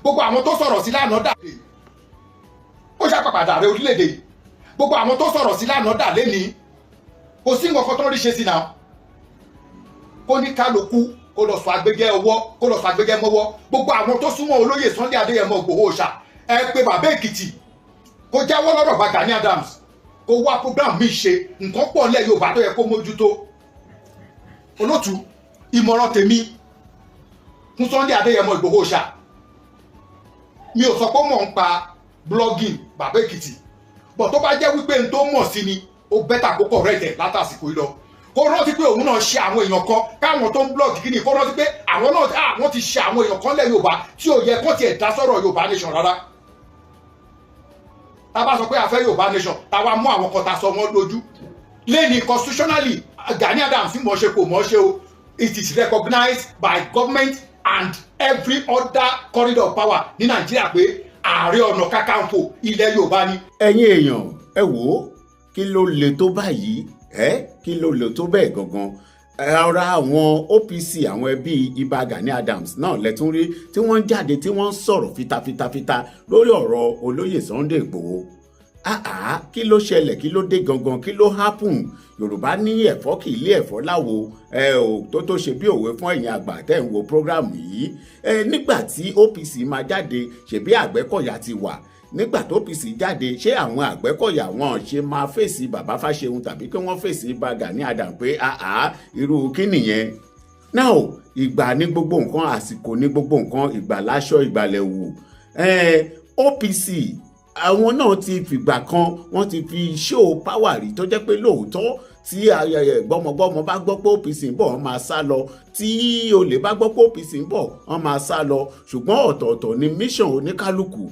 gbogbo àwọn tó sọ̀rọ̀ sí lánàá dà lé ó ṣàpàpàdà rẹ orílẹ̀-èdè yìí gbogbo àwọn tó sọ̀rọ̀ sí lánàá dà lé ní kò sí nǹkan kan tó rí ṣe sí náà kó ní kálukú kó lọ sọ agbẹ́gẹ́ ọwọ́ kó lọ sọ agbẹ́gẹ́ mọ́wọ́ gbogbo àwọn tó súnmọ́ olóyè Sunday Adéyẹmọ Ìgbòho Òòṣà ẹ pé bàbá Èkìtì kó jáwọ́ lọ́rọ̀ bá Gani Adams kó wá program mi ṣe nǹkan pọ̀ lẹ́ Yorùbá tó yẹ kó mójútó olótú ìmọ̀ràn tèmi fún Sunday Adéyẹmọ Ìgbòho Òòṣà mi ò sọ pé mò ń pa blogging bàbá Èkìtì bọ̀ tó bá jẹ́ wípé n tó mọ̀ sí ni ó bẹ́tà kó correct látàsìkò yìí lọ kó rántí pé òun náà ṣe àwọn èèyàn kan káwọn tó ń blog kí ni kó rántí pé àwọn náà àwọn ti ṣe àwọn èèyàn kan lẹ́ Yorùbá tí ò yẹ kó tiẹ̀ dá sọ̀rọ̀ Yorùbá nation rárá tá a bá sọ pé a fẹ́ Yorùbá nation táwa mú àwọn kan ta sọ wọ́n lójú lẹ́ni constitutionally Gani Adams mọ̀ ṣe kò mọ̀ ṣe o it is recognized by government and every other corridor of power ní Nàìjíríà pé Ààrẹ Ọ̀nà Kakanfò ilẹ̀ Yorùbá ni. ẹ̀yin èèyàn ẹ wò ó kí ló le tó báyìí kí ló le tó bẹ́ẹ̀ gangan ara àwọn OPC àwọn ẹbí Ìbà Gani Adams náà lẹ́tún rí tí wọ́n ń jáde tí wọ́n ń sọ̀rọ̀ fitafitafita lórí ọ̀rọ̀ olóyè Sunday Ìgbòho kí ló ṣẹlẹ̀ kí ló dé gangan kí ló happen Yorùbá ní ẹ̀fọ́ kì í lé ẹ̀fọ́ láwo tó ṣe bí òwe fún ẹ̀yin àgbà tẹ́ ń wo prógráàmù yìí nígbà tí OPC máa jáde ṣebí Àgbẹ̀kọ̀yà ti wà nígbà tó OPC jáde ṣé àwọn Àgbẹ̀kọ̀yà wọn ṣe máa fèsì bàbá Fáṣẹ̀hùn tàbí kí wọ́n fèsì Ìbà Gani Adams pé irú kí nìyẹn náà ìgbà ní gbogbo nǹkan àsìkò ní gbogbo nǹkan ìgbà láṣọ ìgbàlẹ̀ wù OPC àwọn náà ti fìgbà kan wọ́n ti fi show power rí tó jẹ́ pé lóòótọ́ tí gbọ́mọgbọ́mọ bá gbọ́ pé OPC ń bọ̀ wọ́n máa sá lọ tí olè bá gbọ́ pé OPC ń bọ̀ wọ́n máa sá lọ ṣùgbọ́n ọ̀tọ̀ọ̀tọ̀ ni mission oníkálukú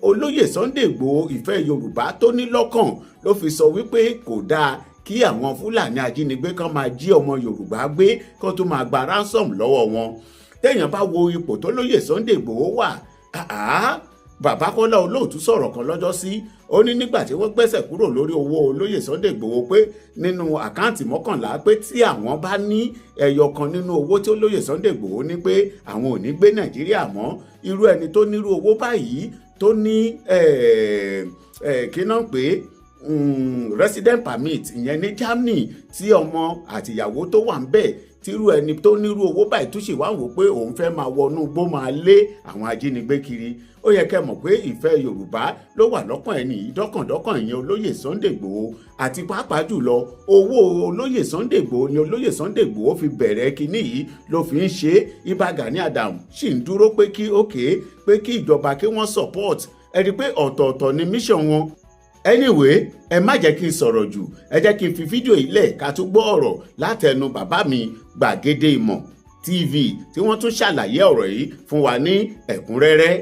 olóyè Sunday Ìgbòho ìfẹ́ Yorùbá tó ní lọ́kàn ló fi sọ wípé kò dáa kí àwọn Fúlàní ajínigbé kan máa jí ọmọ Yorùbá gbé kó tó máa gba ransom lọ́wọ́ wọn téèyàn bá wo ipò tó lóyè Sunday Ìgbòho wà bàbá Kọ́lá Olóòtú sọ̀rọ̀ kan lọ́jọ́ sí ó ní nígbà tí wọ́n gbẹ́sẹ̀ kúrò lórí owó olóyè Sunday Ìgbòho pé nínú àkáǹtì mọ́kànlá pé tí àwọn bá ní ẹyọ kan nínú owó tí olóyè Sunday Ìgbòho ní pé àwọn ò ní gbé Nàìjíríà mọ́ irú ẹni tó nírú owó báyìí tó ní kí náà pé resident permit ìyẹn ní Germany tí ọmọ àtìyàwó tó wà ń bẹ̀ tírú ẹni tó nírú owó báyìí tó sì wá wò pé òun fẹ́ máa wọnú igbó máa lé àwọn ajínigbé kiri ó yẹ kẹ́ mọ̀ pé ìfẹ́ Yorùbá ló wà lọ́kàn ẹni ìdọ́kàndọ́kàn ìyẹn olóyè Sunday Ìgbòho àti pàápàá jùlọ owó olóyè Sunday Ìgbòho ni olóyè Sunday Ìgbòho fi bẹ̀rẹ̀ kinní yìí ló fi ń ṣe Ìbà Gani Adams sì ń dúró pé kí ìjọba kí wọ́n support ẹ rí i pé ọ̀tọ̀ọ̀tọ̀ ni mission wọn. Anyway ẹ má jẹ́ kí n sọ̀rọ̀ jù ẹ jẹ́ kí n fi fídíò yìí lẹ̀ ká tún gbọ́ ọ̀rọ̀ látẹnu bàbá mi Gbàgede Ìmọ̀ TV tí wọ́n tún ṣàlàyé ọ̀rọ̀ yìí fún wa ní ẹ̀kúnrẹ́rẹ́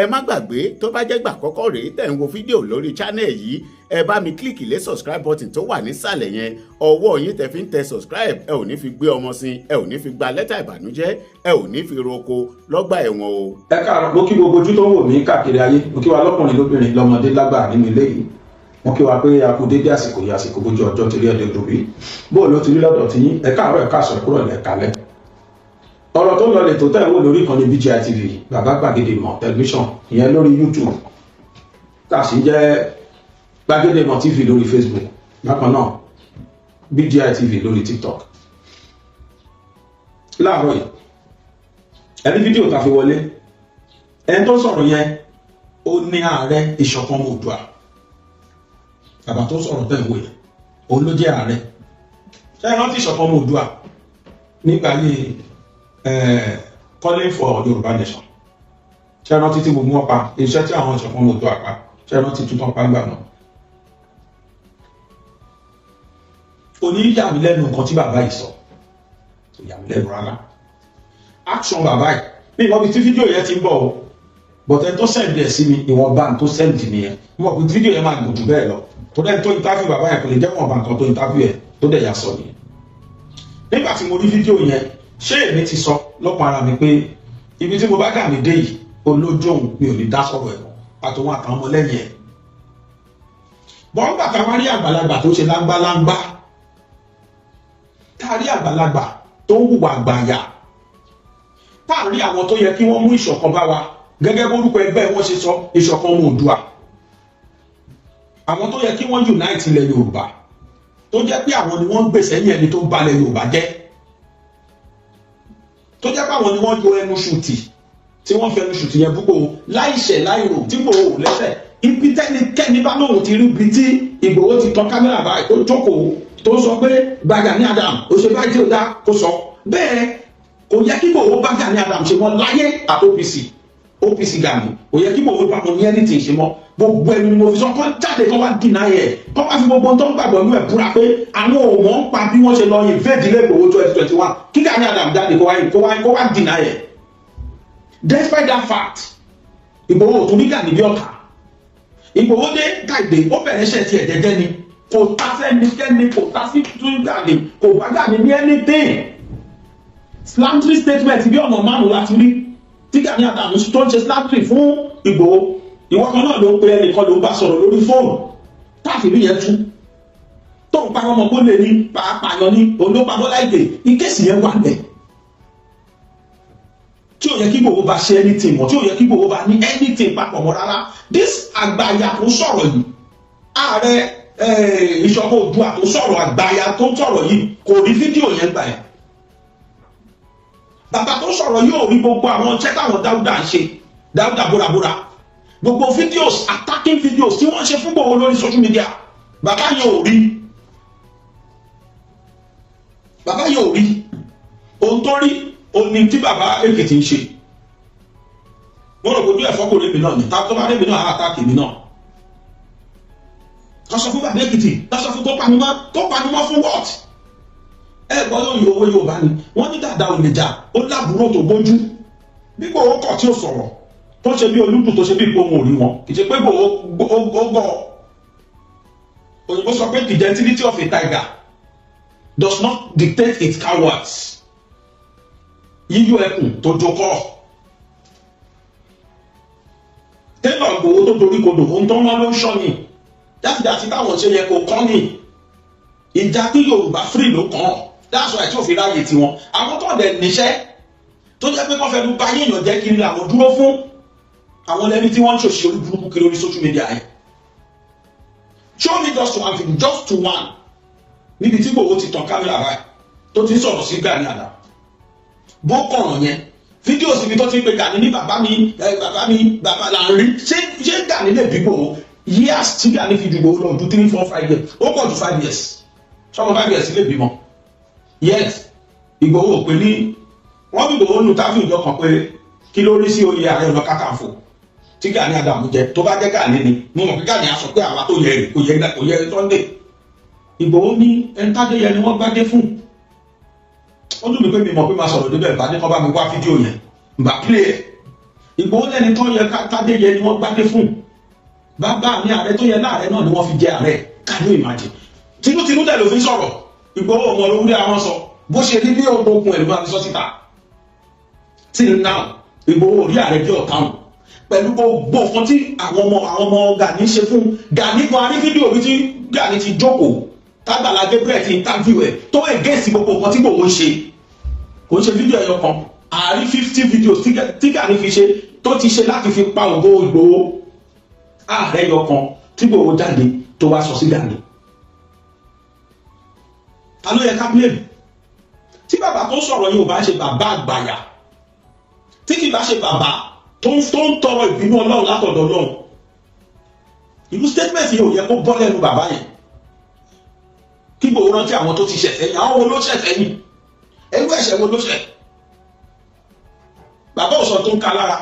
ẹ má gbàgbé tó bá jẹ́ gbà kọ́kọ́ rèé tẹ̀ ń wo fídíò lórí channel yìí ẹ bá mi kílìkì lé subscribe button tó wà nísàlẹ̀ yẹn ọwọ́ yín tẹ́ fi ń tẹ subscribe ẹ ò ní fi gbé ọmọ sin ẹ ò ní fi gba lẹ́tà ìbànújẹ́ ẹ ò ní fi roko lọ́gbà ẹ̀wọ̀n o. ẹ káàárọ̀ mo kí gbogbo ojú tó ń wò mí káàkiri ayé mo kí wa lọ́kùnrin lóbìnrin lọ́mọdé lágbà nínú ilé yìí mo kí wa pé a kú dédé àsìkò yìí àsìkò bójú ọjọ́ torí ẹ̀dẹ̀ òdòbí bó ló ti rí lọ́dọ̀ tí ẹ káàárọ̀ ẹ káàsọ̀ kúrò lẹ́ẹ̀kalẹ́ ọ̀rọ̀ tó ń lọ lè tó tẹ̀ wò lórí ìkànnì BGI TV bàbá Gbàgede Ìmọ̀ tẹlifíṣàn ìyẹn lórí YouTube tá a sì jẹ́ Gbàgede Ìmọ̀ TV lórí Facebook bákan náà BGI TV lórí TikTok. láàárọ̀ yìí ẹni fídíò ta fi wọlé ẹni tó sọ̀rọ̀ yẹn ó ní ààrẹ ìṣọ̀kan Oòduà bàbá tó sọ̀rọ̀ tẹ̀ wò yẹn òun ló jẹ́ ààrẹ ṣé ẹ rántí ìṣọ̀kan Oòduà nígbà yìí calling for Yorùbá nation ṣé ẹ rántí tí gbogbo wọn pa iṣẹ́ tí àwọn ìṣọ̀kan Oòduà pa ṣé ẹ rántí tuntun pa ńgbà náà. oníyàmílẹ́nu nǹkan tí bàbá yìí sọ ìyàmílẹ́nu rárá action bàbá yìí ní ìwọ́n bí tí fídíò yẹn ti ń bọ̀ o bọ̀tẹ́ tó sẹ́ǹdì ẹ̀ sí mi ìwọ̀nba tó sẹ́ǹdì nìyẹn wọ́n bí fídíò yẹn máa gùn jù bẹ́ẹ̀ lọ tó dẹ́ni tó interview bàbá yẹn kò lè jẹ́ wọ̀nba nǹkan tó interview ẹ̀ tó dẹ̀ yà sọ nìyẹn. nígbà tí mo rí fídíò yẹn ṣé èmi ti sọ lọ́pọ̀ ara mi pé ibi tí mo bá gà mí dé yìí olójú òun mi ò ní dá sọ̀rọ̀ ẹ̀ àtòun àtàwọn ọmọlẹ́yìn ẹ̀. bọ́n gbà ká wá rí àgbàlagbà tó ṣe láńgbáláńgbá tá a rí àgbàlagbà tó ń hùwà àgbàyà tá a rí àwọn tó yẹ kí wọ́n mú ìṣọ̀kan bá wa gẹ́gẹ́ bórúkọ ẹgbẹ́ wọn ṣe sọ ìṣọ̀kan ọmọ Oòduà. Àwọn tó yẹ kí wọ́n unite ilẹ̀ Yorùbá tó jẹ́ pé àwọn ni wọ́n gbèsè yẹn ẹni tó balẹ̀ Yorùbá jẹ́, tó jẹ́ pé àwọn ni wọ́n yọ ẹnu ṣùtì tí wọ́n fẹnu ṣùtì yẹn púpọ̀ láìṣẹ̀ láìrò tí Ìgbòho lẹ́sẹ̀. Ibi tẹ́nikẹ́ni bá lóhùn ti rí ibi tí Ìgbòho ti tàn kámẹ́rà báyìí tó jókòó tó sọ pé Gani Adams ó ṣe báyìí tí ó dá kó sọ bẹ́ẹ̀. Kò yẹ kí Ìgbòho bá Gani Adams ṣe mọ́ láyé àti OPC Gani, kò yẹ kí Ìgbòho bá wọn ní anything ṣe mọ́. Gbogbo ẹnu ni mo fi sọ kọ́ jáde kọ́ wá dìnnà yẹ kọ́ wá fi gbogbo tó ń gbàgbọ́ inú ẹ̀ búra pé àwọn ò mọ̀ ń pa bí wọ́n ṣe lọ invade ilé Ìgbòho 2021 kí Gani Adams jáde kó wá dìnnà yẹ. Despite that fact, Ìgbòho ò tún ní Gani bí ọ̀tá. Ìgbòho dé Gàdé ó bẹ̀rẹ̀ ṣẹ̀ tiẹ̀ jẹ́jẹ́ ni, kò ta sẹ́nikẹ́ni, kò ta sí tún Gani, kò bá Gani ní anything. Slandry statement bí ọ̀nà márùn-ún láti rí tí Gani Adams tó ń ṣe slandry fún Ìgbòho. Ìwọ kan náà ló ń pe ẹnìkan ló ń bá sọ̀rọ̀ lórí fóònù táàfìrí yẹn tú tó ń parọ́ ọmọ kó lè ní pàápàá ní olópamọ́ láìpẹ́ ìkéèsì yẹn wà lẹ̀ tí ò yẹ kí Ìgbòho bá ṣe anything mọ́, tí ò yẹ kí Ìgbòho bá ní anything papọ̀ mọ́ rárá. This àgbàyà tó sọ̀rọ̀ yìí, ààrẹ ìṣọ̀kan Oòduà tó sọ̀rọ̀, àgbàyà tó sọ̀rọ̀ yìí kò rí fídíò yẹn gbà yẹn. Bàbá tó sọ̀rọ̀ yóò rí gbogbo àwọn iṣẹ́ táwọn Dáúdà ń ṣe, Dáúdà bórabóra, gbogbo videos, attacking videos tí wọ́n ṣe fún Ìgbòho lórí social media. Bàbá yẹn ò rí, bàbá yẹn ò rí ohun tó rí oní tí bàbá Èkìtì ń ṣe. Wọ́n rò ojú ẹ̀fọ́ kò rébi náà ní tó bá rébi náà á àtàkì mi náà. Wọ́n sọ fún bàbá Èkìtì, wọ́n sọ fún tó panumọ́ fún what? Gbọ́ lórí owó Yorùbá ni wọ́n ní dàda ò lè jà, ó lábúrò tó bójú. Bí Ìgbòho kọ̀ tí ó sọ̀rọ̀ tó ṣe bí olúdù tó ṣe bí ipò ohun òrí wọn, kì í ṣe pé Ìgbòho gbọ́. Òyìnbó sọ pé the gentility of a tiger does not dictate its cowards. Yíyọ ẹkùn tó jókòó. Tẹ́lọ̀ Ìgbòho tó dorí kodò ohun tó ń wá ló ń ṣọ́ ni. Dáfídàsí táwọn ṣe yẹ kó kọ́ ni. Ìjà tí Yorùbá free ló kàn. That's why tí ò fi ráyè tiwọn. Àwọn tó dẹ̀ níṣẹ́ tó jẹ́ pé wọ́n fẹ́ lu báyé èèyàn jẹ́ kiri àwọn dúró fún àwọn lẹ́ni tí wọ́n ń ṣòṣì orí burúkú kiri orí social media yẹn. Show me just one video, just to one. Níbi tí Ìgbòho ti tàn kámẹ́rà báyìí tó ti ń sọ̀rọ̀ sí Gani Adams. Bó kọ̀ràn yẹn fídíò síbi tó ti ń pe Gani ní bàbá mi là ń rí. Ṣé Gani lè bí Ìgbòho? Years tí Gani fi ju Ìgbòho lọ ju 3, 4, 5 years. Ó pọ̀ ju 5 years. Sọ́mọ 5 years lè bímọ. Yes, Ìgbòho ò pé ní wọ́n bí Ìgbòho nù táfì ìjọ kan pé kí ló rí sí oyè Ààrẹ Ọ̀nà Kakanfò tí Gani Adams jẹ. Tó bá jẹ́ Gani ni mo mọ̀ pé Gani á sọ pé àwa tó yẹ kò yẹ Sunday. Ìgbòho ní ẹntádé yẹn ni wọ́n gbádé fún. Ó dùn mí pé mi mọ̀ pé máa sọ̀rọ̀ débẹ̀ bá ní kọ́ bá mi wá fídíò yẹn mbà play ẹ̀. Ìgbòho lẹ́ni tó yẹ tádé yẹn ni wọ́n gbádé fún. Bàbá mi ààrẹ tó yẹ láàrẹ náà ni wọ́n fi jẹ ààrẹ. Can you imagine? Tinútinú tẹ̀ ló fi sọ̀rọ̀. Ìgbòho ọmọ olówúdé àwọn sọ bó ṣe rí bí ọgbọ okun ẹ̀ ló máa fi sọ síta. Till now Ìgbòho rí ààrẹ bí ọ̀tá wọn pẹ̀lú gbogbo nǹkan tí àwọn ọmọ Gani ṣe fún Gani gan. A ní fídíò bí tí Gani ti jókòó tágbàlá Gabriel ti interview ẹ̀ tó against gbogbo nǹkan tí Ìgbòho ń ṣe. Kò ń ṣe fídíò ẹyọ kan, àárí 50 videos tí Gani fi ṣe tó ti ṣe láti fi pa ògo Ìgbòho. Ààrẹ ẹyọ kan tí Ìgbòho jáde tó wá sọ sí Gani. Ta ló yẹ ká blame? Tí bàbá tó sọ̀rọ̀ yìí ò bá ṣe bàbá àgbàyà, tí kì bá ṣe bàbá tó ń tọrọ ìbínú Ọlọ́run látọ̀dọ̀ Ọlọ́run, ìlú statement yìí ò yẹ kó bọ́ lẹ́nu bàbá yẹn. Kí Ìgbòho rántí àwọn tó ti ṣẹ̀fẹ̀ yìí, àwọn wo ló ṣẹ̀fẹ̀ yìí? Ẹgbẹ́ ẹ̀ṣẹ̀ wo ló ṣẹ̀? Bàbá ò sọ tó ń ka lára,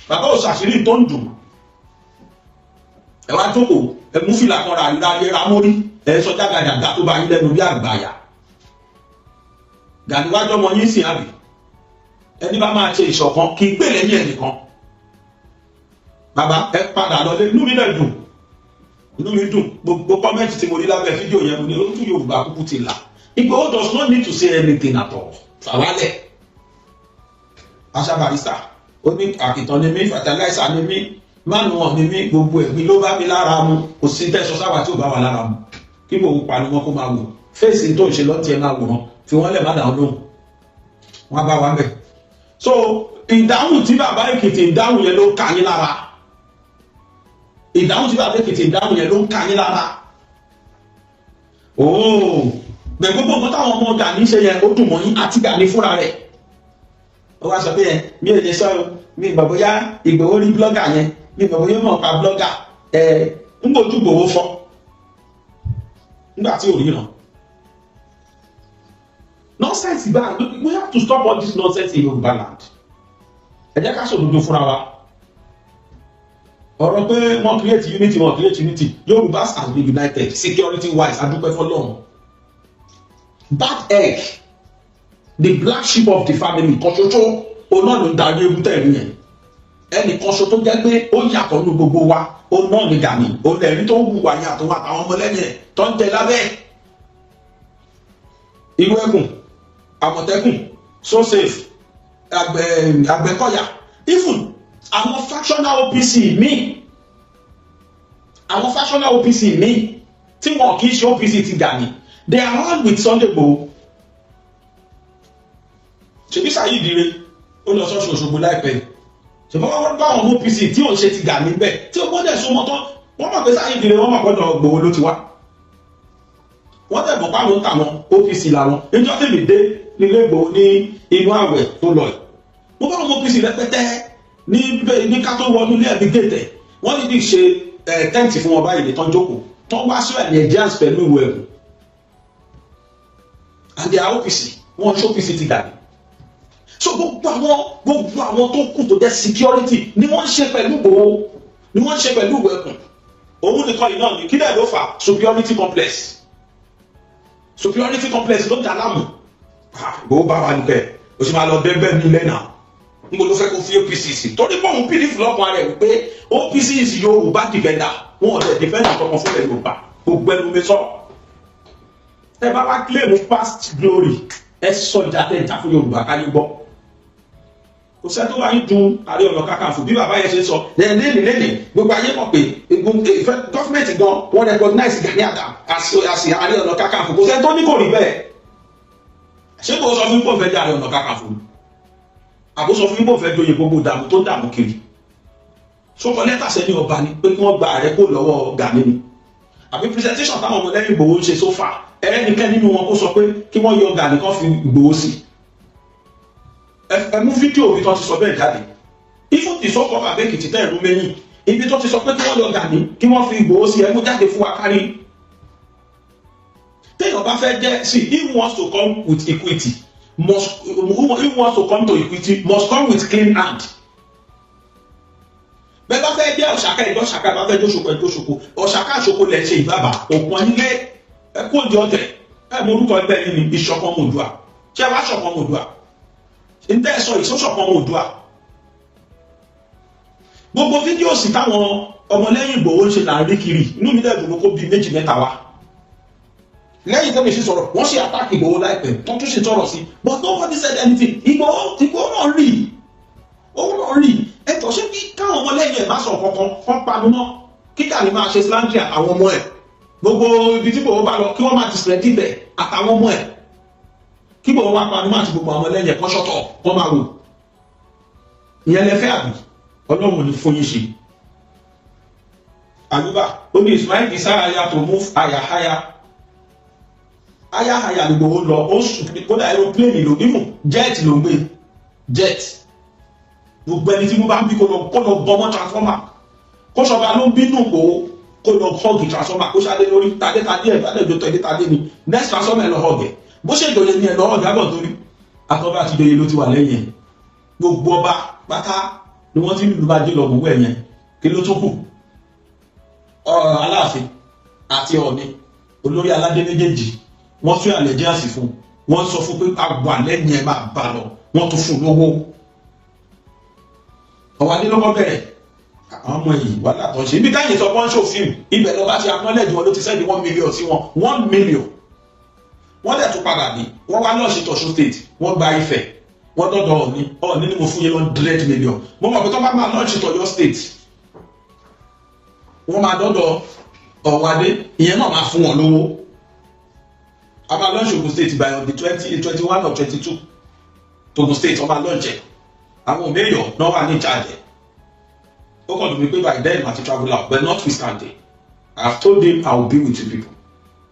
bàbá ò ṣàṣírí tó ń dùn. Ẹ wá jókòó, ẹ mú fìlà kan rà yẹra mórí, ẹ sọ jágàjàgà tó bá yín lẹ́nu bí àgbàyà. Gani wájú ọmọ yín sìn àbí? Ẹni bá máa ṣe ìṣọ̀kan kì í pè lẹ́yìn ẹnìkan. Bàbá ẹ padà lọlé, inú mi náà dùn, inú mi dùn. Gbogbo kọ́mẹ́ntì tí mo rí lábẹ́ fídíò yẹn mo ní ojú Yorùbá kúkú ti là. Ìgbòho does not need to say anything at all. Fàwálẹ̀. Aṣá Barrister, ó ní àkìtàn ni mí, fertilizer ni mí, mánu wọn ni mí, gbogbo ẹ̀gbin ló bá mi lára mu. Kò sí tẹ́sọ sáwà tí ò bá wà lára mu. Kí Ìgbòho panu wọn kó máa wò. Fèsì tó ń ṣe lọ́tì ẹ̀ máa wò wọn. Fi wọ́n lẹ̀ má dàá lóhùn. Wọ́n bá wa bẹ̀. so ìdáhùn tí bàbá Èkìtì ìdáhùn yẹn ló ń ka yín lára ìdáhùn tí bàbá Èkìtì ìdáhùn yẹn ló ń ka yín lára ooo bẹ́ẹ̀ gbogbo nǹkan táwọn ọmọ Gani ṣe yẹn ó dùn mọ́ yín àti Gani fúnra rẹ̀ ó wá sọ pé yẹn mi ò lè sọ mi ìgbà bóyá Ìgbòho rí blọ́gà yẹn mi ìgbà bóyá mọ̀ pa blọ́gà ń bójú Ìgbòho fọ́ nígbà tí ò ríran nonsense bad we have to stop all this nonsense in Yorùbá land ẹ jẹ́ ká sòdodo fúnra wa ọ̀rọ̀ pé wọ́n create unity Yorùbás has been united security wise adúpẹ́ fọlọ́run bad egg the black sheep of the family kan ṣoṣo òun náà ló ń darí ewu tẹ̀lé yẹn ẹnì kan ṣoṣo tó jẹ́ pé ó yàtọ̀ ní gbogbo wa òun náà ní Gani òun lẹ́rìí tó ń hùwà yàtọ̀ wà táwọn ọmọlẹ́yìn ẹ̀ tó ń tẹ lábẹ́ irú ẹ̀gùn Àmọ̀tẹ́kùn so safe Àgbẹ̀kọ̀yà even àwọn factional OPC míì tí wọn kì í ṣe OPC ti Gani they are all with Sunday Igboho ṣèbí Saheed Ire ó lọ sọ́ọ̀ṣì Òṣogbo láìpẹ́ ṣèbí wọ́n bá àwọn OPC tí ò ń ṣe ti Gani bẹ́ẹ̀ tí ó gbọ́dọ̀ so mọ́tọ́ wọ́n mọ̀ pé Saheed Ire wọ́n mọ̀ gbọ́dọ̀ Igboho ló ti wá wọ́n tẹ̀ mọ̀ páwọn ń tà wọn OPC làwọn níjọ́ tí mi dé nílé Igboho ní inú àwẹ̀ tó lọ yìí mo bá wọn OPC rẹpẹtẹ ní ká tó wọnú ilé ẹbí gètè wọ́n ní bí ṣe tẹ́ǹtì fún wọn báyìí nìkan jókòó tán wá sí ẹ̀mí ẹ̀jẹ̀ pẹ̀lú ìwé ẹ̀bùn and their OPC wọ́n ṣe OPC ti Gani so gbogbo àwọn tó kù tó jẹ́ security ni wọ́n ń ṣe pẹ̀lú Igboho ni wọ́n ń ṣe pẹ̀lú ìwé ẹ̀bùn òun nìkan yìí náà ní kí lẹ́ẹ̀ ló fà superiority complex ló dà láàmú Igboho bá wa nìkẹ́ o sì máa lọ bẹ́ẹ̀ ní ilẹ̀ náà níbo ló fẹ́ kó fi OPC sí torí pé òun pdf lọ́kàn rẹ̀ wípé OPC is Yorùbá defender wọn ò lè defender kankan fún ẹ̀ Yorùbá gbogbo ẹnu mi sọ ẹ bá wá claim past glory ẹ sọ ìjà fún Yorùbá ká ní gbọ́ kò sẹ́ tó wáyé dun Ààrẹ Ọ̀nà Kakanfò bí bàbá yẹn ṣe sọ lẹ́nìí gbogbo ayé mọ̀ pé gọ́fìmẹ̀ntì gan wọ́n recognize Gani Adams as Ààrẹ Ọ̀nà Kakanfò kò sẹ́ tó ní kò rí bẹ́ẹ̀ ṣé kò sọ fún pọ̀fẹ́ jẹ́ Ààrẹ Ọ̀nà Kakanfò àbó sọ fún pọ̀fẹ́ joyè gbogbo dààmú tó dààmú kiri sọkọ lẹ́tà sẹ́ni ọba ni pé kí wọ́n gba ààrẹ kó lọ́wọ́ Gani ni àbí presentation táwọn ọmọlẹ́yìn Ìgbòho ń ṣe so far ẹnikẹ́ni nínú wọn kó sọ pé kí wọ́n yọ Gani kan fi Ìgbòho sí ẹ mú fídíò bí tó ti sọ bẹ́ẹ̀ jáde ifo ti sọ kọ́ bàbá Èkìtì tẹ́ ẹ̀rú mẹ́yìn ibi tó ti sọ pé kí wọ́n yọ Gani kí wọ́n fi Ìgbòho sí ẹ mú jáde fún wa kárí téèyàn bá fẹ́ jẹ́ see he wants to come with equity he wants to come to equity must come with clean hand bẹ́ẹ̀ bá fẹ́ jẹ́ Ọ̀ṣàkà ìjọ Ọ̀ṣàkà bá fẹ́ jẹ́ Òṣogbo ìjọ Òṣogbo Ọ̀ṣàkà Òṣogbo lẹ̀ ṣe ìbábà òpin nílé ẹkú òjò ọ̀tẹ̀ ẹ mọ orúkọ ẹgbẹ́ yìí ní ìṣọ̀kan Oòduà ṣé wàá ṣọ̀kan Oòduà ǹtẹ́ ẹ sọ ìṣọ̀kan Oòduà gbogbo fídíò sì táwọn ọmọlẹ́yìn Ìgbòho ń ṣe là ń rí kiri inú mi dẹ́gbùn kó bíi méjì mẹ́ta wá lẹ́yìn tẹ́mi sí sọ̀rọ̀ wọ́n ṣe àtàkì Ìgbòho láìpẹ́ tó tún ṣe tọrọ sí but nobody said anything Ìgbòho náà rí owó náà rí ẹ̀tọ́ ṣé kí káwọn ọmọlẹ́yìn ẹ̀ má sọ kankan wọ́n panu mọ́ kí Gani máa ṣe slandria àwọn ọmọ ẹ̀ gbogbo ibi tí Ìgbòho bá lọ kí wọ́n máa discredit ẹ̀ àtàwọn ọmọ ẹ̀ kí Ìgbòho wá panu mọ́ àti gbogbo àwọn ọmọlẹ́yìn ẹ̀ kọ́ ṣọ́tọ̀ wọ́n máa wò ìyẹn lẹ́fẹ́ àbí Ọlọ́run ní fún yín ṣe àdúgbà ó ní Ismail Isaraya to move higher ni Ìgbòho lọ ó sùn kódà aeroplane ló nímú jet ló ń gbé jet gbogbo ẹni tí mo bá ń bí kó lọ bọmọ transformer kó sọba ló ń bínú Ìgbòho kó lọ hug transformer kó ṣadé lórí tadé ẹ̀ bá lẹ́jọ́ tadé ni next transformer ẹ̀ lọ hug ẹ̀ bó ṣe ìjòyè ni ẹ̀ lọ hug àbọ̀ torí àtọ́ba àti ìjòyè ló ti wà lẹ́yìn ẹ̀ gbogbo ọba pátá ni wọ́n ti ń lù bá dé lọ gbogbo ẹ̀ yẹn kí ló tó kù Aláàfin àti Ọọ̀ni olórí aládé méjèèjì wọ́n tún allegiance fún wọ́n sọ fún pé àgbà lẹ́yìn ẹ̀ máa bá lọ wọ́n tún fún lówó ọ̀wádé lọ́kọ́ bẹ̀rẹ̀ àwọn ọmọ yìí wà látọ̀ ṣe ibi táyì sọ pọ́n ṣò fíìmù ibẹ̀ lọ́ba ti acknowledge wọn ló ti sẹ́ni 1 million sí wọn 1 million wọ́n dẹ̀ tún padà ní wọ́n wá lọ́ọ̀ṣì tọ̀ṣun state wọ́n gba Ifẹ̀ wọ́n dọ́dọ̀ Ọọ̀ni ni mo fún yẹn 100 million mo mọ̀ pé tó bá máa lọ́ọ̀ṣì tọ̀yọ́ state wọ́n máa dọ́dọ̀ Ọ̀wádé ìyẹn náà máa fún wọn lówó a máa lọ́ọ̀ṣì Ògùn state by on the 21 or 22 Ògùn state wọ́n máa lọ́ọ̀ṣì àwọn mayor náà wà ní charge ó kàn lómi pé by then màá ti travel out but notwithstanding I have told him I will be with you people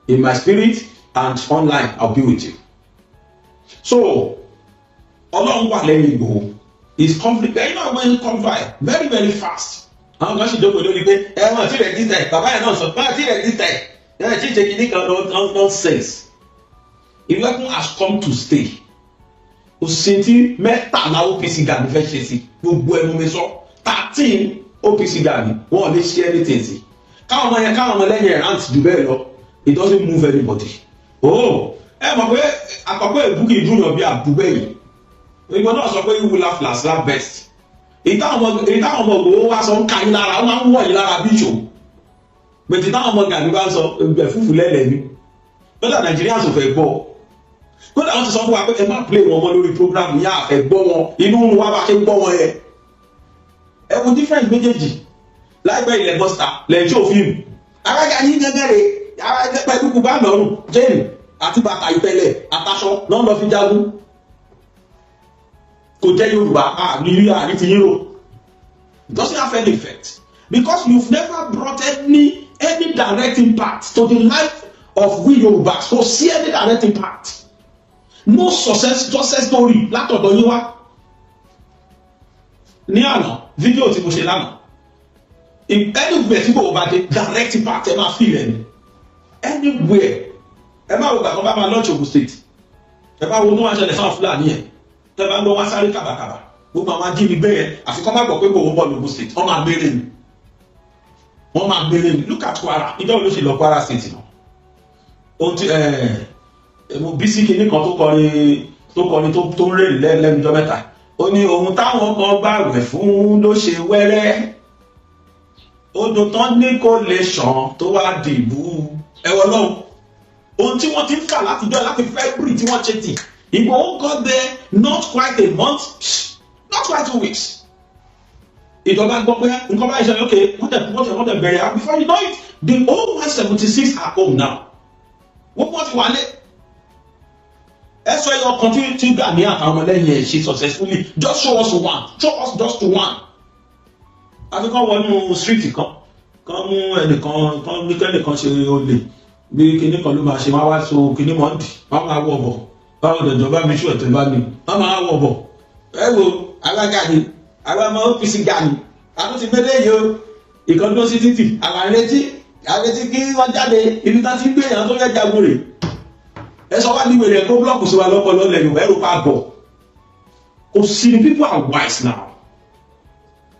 in my spirit and online I will be with you. So Ọlọ́run wà lẹ́yìn Ìgbòho is conflict you know when you come by very very fast. Àwọn kan sì jókòó lórí pé ẹ wọ́n ti register bàbá yẹn náà sọ pé wọ́n ti register ẹ ti ṣe kìíní kan nonsense. Ìlẹ́kùn has come to stay. Òsèntì mẹ́tàlá OPC gàdí fẹ́ ṣe sí gbogbo ẹnu mi sọ 13 OPC gàdí wọ́n lè ṣe anything sí. Káwọn ọmọ lẹ́yìn ẹ̀ rántí jù bẹ́ẹ̀ lọ it doesn't move anybody. Ẹ mọ̀ pé àkọ́kọ́ ìbúkì ìdúnyàn bí àbúgbẹ́ yìí. Ìgbọ́n náà sọ pé you will laugh best. Ìtàwọn ọmọ ògbó wá sọ ń ka yín lára ó máa ń wọ̀ yín lára bí ìṣòwò. Bẹ̀tì táwọn ọmọ gàdí bá ń sọ ẹgbẹ́ fúfú lẹ́lẹ̀ ni. Lọ́dà Nàìjíríà sọ fẹ́ gbọ́. Kódà wọ́n ti sọ fún wa pé ẹ má play wọn mọ́ lórí program yá ẹ gbọ́ wọn inú wa bá ṣe gbọ́ wọn yẹ. Ẹ wo different méjèèjì láìpẹ́ ilẹ̀ bọ́sítà lẹ́yìn tí ò fíìmù. Arága yín gẹ́gẹ́rẹ́ pẹ̀lú kùbá lọ́rùn jẹ́ẹ̀nì àti bàtà ìpẹ̀lẹ̀ àtàṣọ náà lọ fi jagun. Kò jẹ́ Yorùbá ní ti Euro. It doesn't have any effect because you've never brought any direct impact to the life of we Yorùbás. Kò sí any direct impact. No success story látọ̀dọ̀ yín wá. Ní àná fídíò tí mo ṣe lánàá anywhere tí kò bá dé direct impact ẹ máa fi rẹ̀ ni anywhere ẹ máa wo gbàgbọ́n bá máa launch Ogun State ẹ bá wo ní wọ́n ṣẹlẹ̀ fáwọn Fúlàní yẹn tẹ bá ń lọ wá sáré kàbàkàbà gbogbo àwọn ajínigbé yẹn àfikún má gbọ́ pé kò wọ́n bọ̀ lógun State wọ́n máa gbére ni look at Kwara ìjọ ló ṣe lọ Kwara State náà ohun tí mo bí sí kinní kan tó kọrin tó ń rèé lẹ́nu ọjọ́ mẹ́ta ó ní ohun táwọn kan gbàgbẹ́ fún ló ṣe wẹ́rẹ́ odò tán ní kò lè ṣàn tó wá dìbò ẹwọ náà ohun tí wọ́n ti ń kà látijọ́ láti February tí wọ́n ṣe tì Ìgbòho got there not quite a month not quite 2 weeks ìjọba gbọ́ pé nǹkan báyìí ṣe okay wọ́n tẹ̀ bẹ̀rẹ̀ before you know it the whole 176 are home now wọ́n ti wálé ẹ sọ ẹyọ kan tí Gani àtàwọn ọmọlẹ́yìn ẹ̀ ṣe successfully just show us just one àfikún wọnú street kan mú ẹnìkan kan ní kẹ́nìkan ṣe olè bí kinní kan ló máa ṣe máa wá so kinní mọ́ndì máa máa wọ̀ bọ̀ báwo dẹ̀jọba mi ṣú ẹ̀tẹ̀ bá mi máa máa wọ̀ bọ̀ ẹ wo alága ni àwọn ọmọ OPC Gani àwọn ti gbélé yìí o ìkan tó sí títì àwọn àrètí kí wọ́n jáde ibi tá ti ń gbé èèyàn tó fẹ́ jagun rè ẹ sọ wá ní wèrè kó blọọkù sí wa lọ́pọ̀lọ́ lẹ́nu ẹ̀rọ pa bọ̀ kò sí ni people are wise now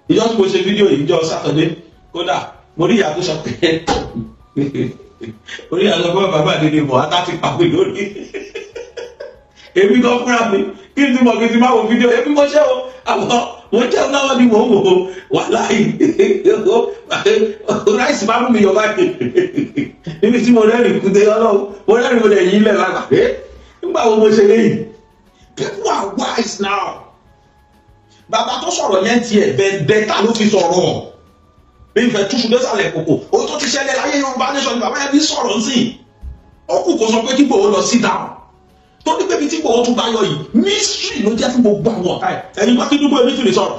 ìjọ tí mo ṣe fídíò yìí jọ Sátọ̀dé kódà mo rí ìyá tó sọ pé orí ìyá sọ pé bàbá àdédé mọ̀ átá ti pàpè lórí èmi kan fúnra mi kí n tí mo kí n ti máa wo fídíò èmi mo ṣe o àwọn mo jẹ́ náà ni mò ń wò wà láì ráìsì máa mú mi yọ báyìí níbi tí mo rẹ́rìn kúndé Ọlọ́run mo rẹ́rìn mo lè yí ilẹ̀ lágbà pé nígbà wo mo ṣe léyìí people are wise now. Bàbá tó sọ̀rọ̀ yẹn tiẹ̀ bẹ́ẹ̀ta ló fi sọ̀rọ̀ bí n fẹ́ túṣu lẹ́sàlẹ̀ kòkò ó tó ti ṣẹlẹ̀ láyé Yorùbá nation ni bàbá yẹn fi sọ̀rọ̀ ń sìn ọkùn kò sọ pé kí Ìgbòho lọ sit down tó ní pé bí tí Ìgbòho tún bá yọ yìí mystery ló jẹ́ fún gbogbo àwọn ọ̀tá ẹ̀ ẹ̀yin wá kí dúpọ̀ èmi tún lè sọ̀rọ̀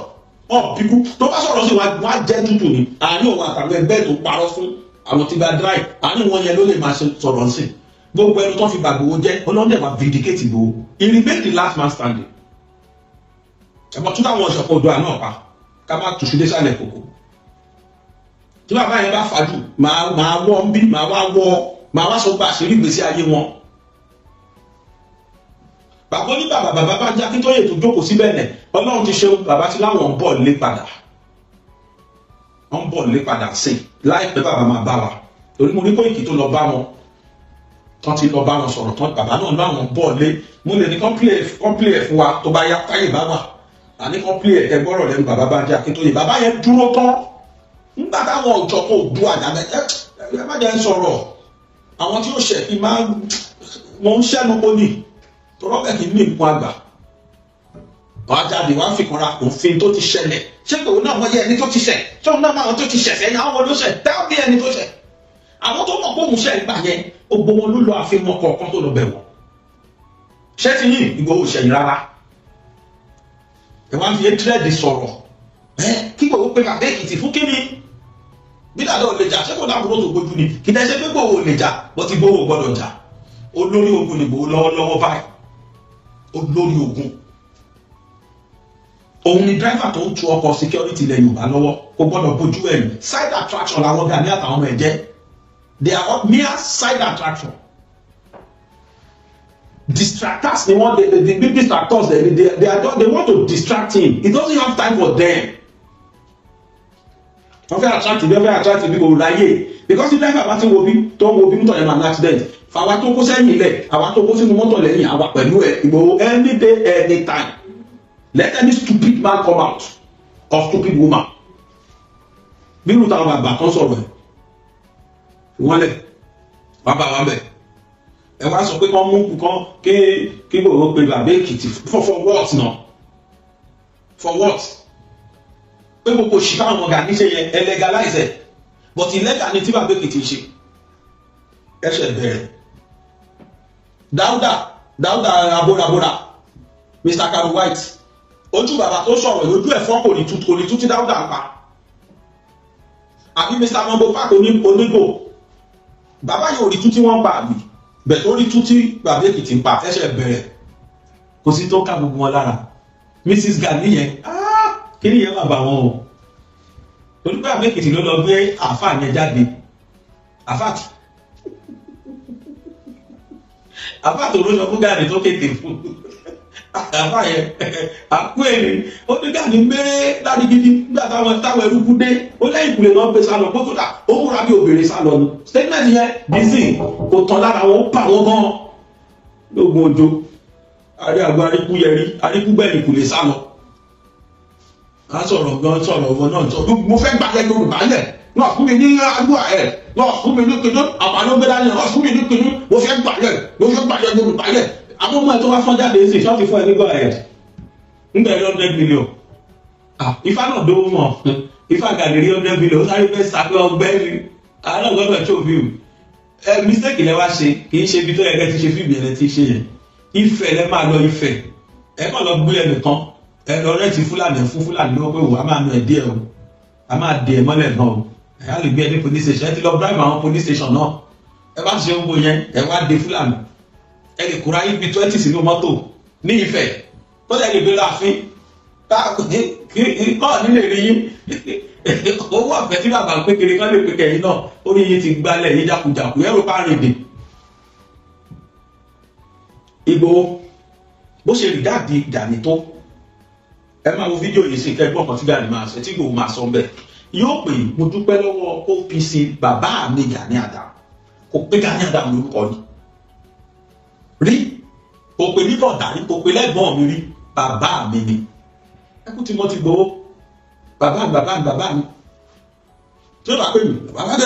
bíkú tó bá sọ̀rọ̀ sí wa wá jẹ́ tútù ni àárín òun àtàwọn ẹgbẹ́ tó parọ́ fún àwọn tí bá dry àárín wọn yẹn ló lè máa sọ̀rọ̀ ń sìn gbogbo ẹni tó fi gbàgbówó jẹ́ ọlọ́dẹ̀ máa vindicate Ìgbòho he remain the last man standing ẹ̀mọ́ tún táwọn ọ̀ṣọ̀pọ̀ odò àná pa ká má tùṣù dé sálẹ̀ kòkó tí bàbá yẹn bá fàájù máa wọ́ ń bí máa wá sọ bá àṣírí ìgbésí ayé wọn. bàbá ní bàbá bá jẹ́ Akíntóyè tó jókòó síbẹ̀ nẹ̀ Ọlọ́run ti ṣe bàbá tí láwọn ń bọ̀ lé padà sí láìpẹ́ bàbá máa bá wa torí mo ní Kóìkì tó lọ bá wọn tán ti lọ bá wọn sọ̀rọ̀ tán bàbá náà láwọn ń bọ̀ lé mo lè ní kọ́ńpìlẹ̀ fún wa tó bá yá táyè bá wà àní kọ́ńpìlẹ̀ ẹgbọ́rọ̀ lẹ́nu bàbá bá jẹ́ Akíntóyè bàbá yẹn dúró tán nígbà táwọn ọ̀jọ̀ kò du àjàgbẹ́ ẹ má jẹ́ ń sọ̀rọ̀ àwọn tí ó ṣẹ̀ fi máa wọ́n ń ṣẹ́nu pọ́nì tọ́rọ́bẹ̀ kì í ní nǹkan àgbà wọ́n á jáde wọ́n á fi kanra òfin tó ti ṣẹlẹ̀ ṣé Ìgbòho náà wọ́n yẹ ẹni tó ti ṣẹ̀ ṣé òun náà máa tó ti ṣẹ̀ sẹ́yìn àwọn ló ṣẹ̀ dáhùn bí ẹni tó ṣẹ̀ àwọn tó mọ̀ pé òun ṣẹ̀ ìgbà yẹn gbogbo wọn ló lọ àfihàn kọ̀ọ̀kan tó lọ bẹ̀ wọ́n ṣé ti yín Ìgbòho ṣẹ̀yìn rárá ẹ wá fi hatred sọ̀rọ̀ kí Ìgbòho pé bàbá Èkìtì fún kíni bí dàda ò lè jà ṣé kò dáàbò tó gbójú ni kì í dẹ́ ṣe pé Ìgbòho ò lè jà bó ti Ìgbòho gbọ́dọ̀ jà olórí ogun ni Ìgbòho lọ́wọ́lọ́wọ́ báyìí olórí ogun òun ni driver tó ń tu ọkọ̀ security ilẹ̀ Yorùbá lọ́wọ́ kò gbọ́dọ̀ bójú ẹ̀yìn side attraction làwọn Gani àtàwọn ọmọ ẹ̀ jẹ́ they are mere side attraction distractors ni wọ́n the big distractors they want to distract him he doesn't have time for them wọ́n fẹ́ attract bí kò láyé because the driver bá ti wo bí tó ń wo bí mọ́tò yẹn máa ní accident fàwa tó kó sẹ́yìn ilẹ̀ àwa tó kó sínú mọ́tò lẹ́yìn àwa pẹ̀lú ẹ̀ Ìgbòho any day anytime let any stupid man come out or stupid woman bí irú táwọn bàbá kan sọ̀rọ̀ ẹ̀ wọ́n lẹ̀ bàbá wa bẹ̀ ẹ wá sọ pé kán mú kán kí Ìgbòho pe bàbá Èkìtì for what náà for what pé gbogbo ṣìkà àwọn Gani ṣe yẹn ẹ legalize ẹ but illegal ni tí bàbá Èkìtì ṣe ẹ ṣe bẹ̀rẹ̀ Dáúdà abórabóra Mr. Karu White ojú bàbá tó sọ̀rọ̀ lójú ẹ̀fọ́ kò ní tú tí Dáúdà ń pa àbí Mr. Mambo Park onígbò bàbá yóò rí tú tí wọ́n pa àbí bẹ̀ tó rí tú tí bàbá Èkìtì ń pa ẹ ṣe bẹ̀rẹ̀ kò sí tó ká gbogbo wọn lára Mrs. Gani yẹn kí ni yẹn bàbá wọn o torí pé bàbá Èkìtì ló lọ gbé àáfàá yẹn jáde àáfàá tó ló sọ fún Gani tó kéde fún àáfàá yẹn àpò èrè ó ní Gani mẹ́rẹ́ láti gidi nígbà táwọn ẹrúkú dé ó lẹ́yìn ìkùlé náà gbé sálọ kó tó dà ó múra bí obìnrin sálọ ni statement yẹn bísí kò tán lára wọn ó pa wọn gan lóògùn òjò àrí àgọ́ aríkúgbẹ̀rì ìkùlé sálọ a sọ̀rọ̀ gan sọ̀rọ̀ ọmọ náà sọ mo fẹ́ gbàgbé Yorùbá lẹ̀ náà fún mi ní àdúrà ẹ̀ náà fún mi ní kinú àbálògbéra yẹn náà fún mi ní kinú mo fẹ́ gbàgbé Yorùbá lẹ̀ àwọn ọmọ ẹ̀ tó wá fọ́n jáde sí ṣọ́ọ̀tì fún ẹ nígbà ẹ̀ nígbà ẹ̀ 100 million Ifá náà dówó mọ̀ Ifá Gani rí 100 million ó sáré fẹ́ sàpé ọgbẹ́ni àwọn náà gbọ́dọ̀ tó fi mistake lẹ wá ṣe kì í ṣe ibi tó yẹ kẹ́ ti ṣe fíìmù yẹn ti ṣe yẹn Ifẹ̀ lẹ máa lọ Ifẹ̀ ẹ kàn lọ gbé ẹnìkan ẹ̀rọ rẹ̀ ti Fúlàní fún Fúlàní lọ́wọ́ pé wò á máa nu ẹ̀dí ẹ̀ o a máa di ẹ̀ mọ́lẹ̀ náà o ẹ̀ á lè gbé ẹ ní police station ẹ ti lọ bribe àwọn police station náà ẹ bá ṣe gbogbo yẹn ẹ wá di Fúlàní ẹ lè kóra yín bí 20 sínú mọ́tò ní Ifẹ̀ tó lè lè gbé láàfin kọ́ nílé rí yín owó ọ̀fẹ́ tí bàbá ń pé kiri kan lè pé kẹ̀yìn náà orí yín ti gbálẹ̀ yín jákujàku ẹ̀rọ párìndì Ìgbòho bó ṣe rí dáàdi Gani tó ẹ máa wo fídíò yìí sí kẹgbọ́n kan tí Gani máa ṣe tí Ìgbòho máa sọ bẹ́ẹ̀ yóò pè mo dúpẹ́ lọ́wọ́ OPC bàbá mi Gani Adams kò pé Gani Adams lórúkọ ni rí kò pè ní bọ̀dà rí kò pè lẹ́gbọ́n mi rí bàbá mi ni ẹkú tí mo ti Ìgbòho bàbá mi tí ó bá pè mí bàbá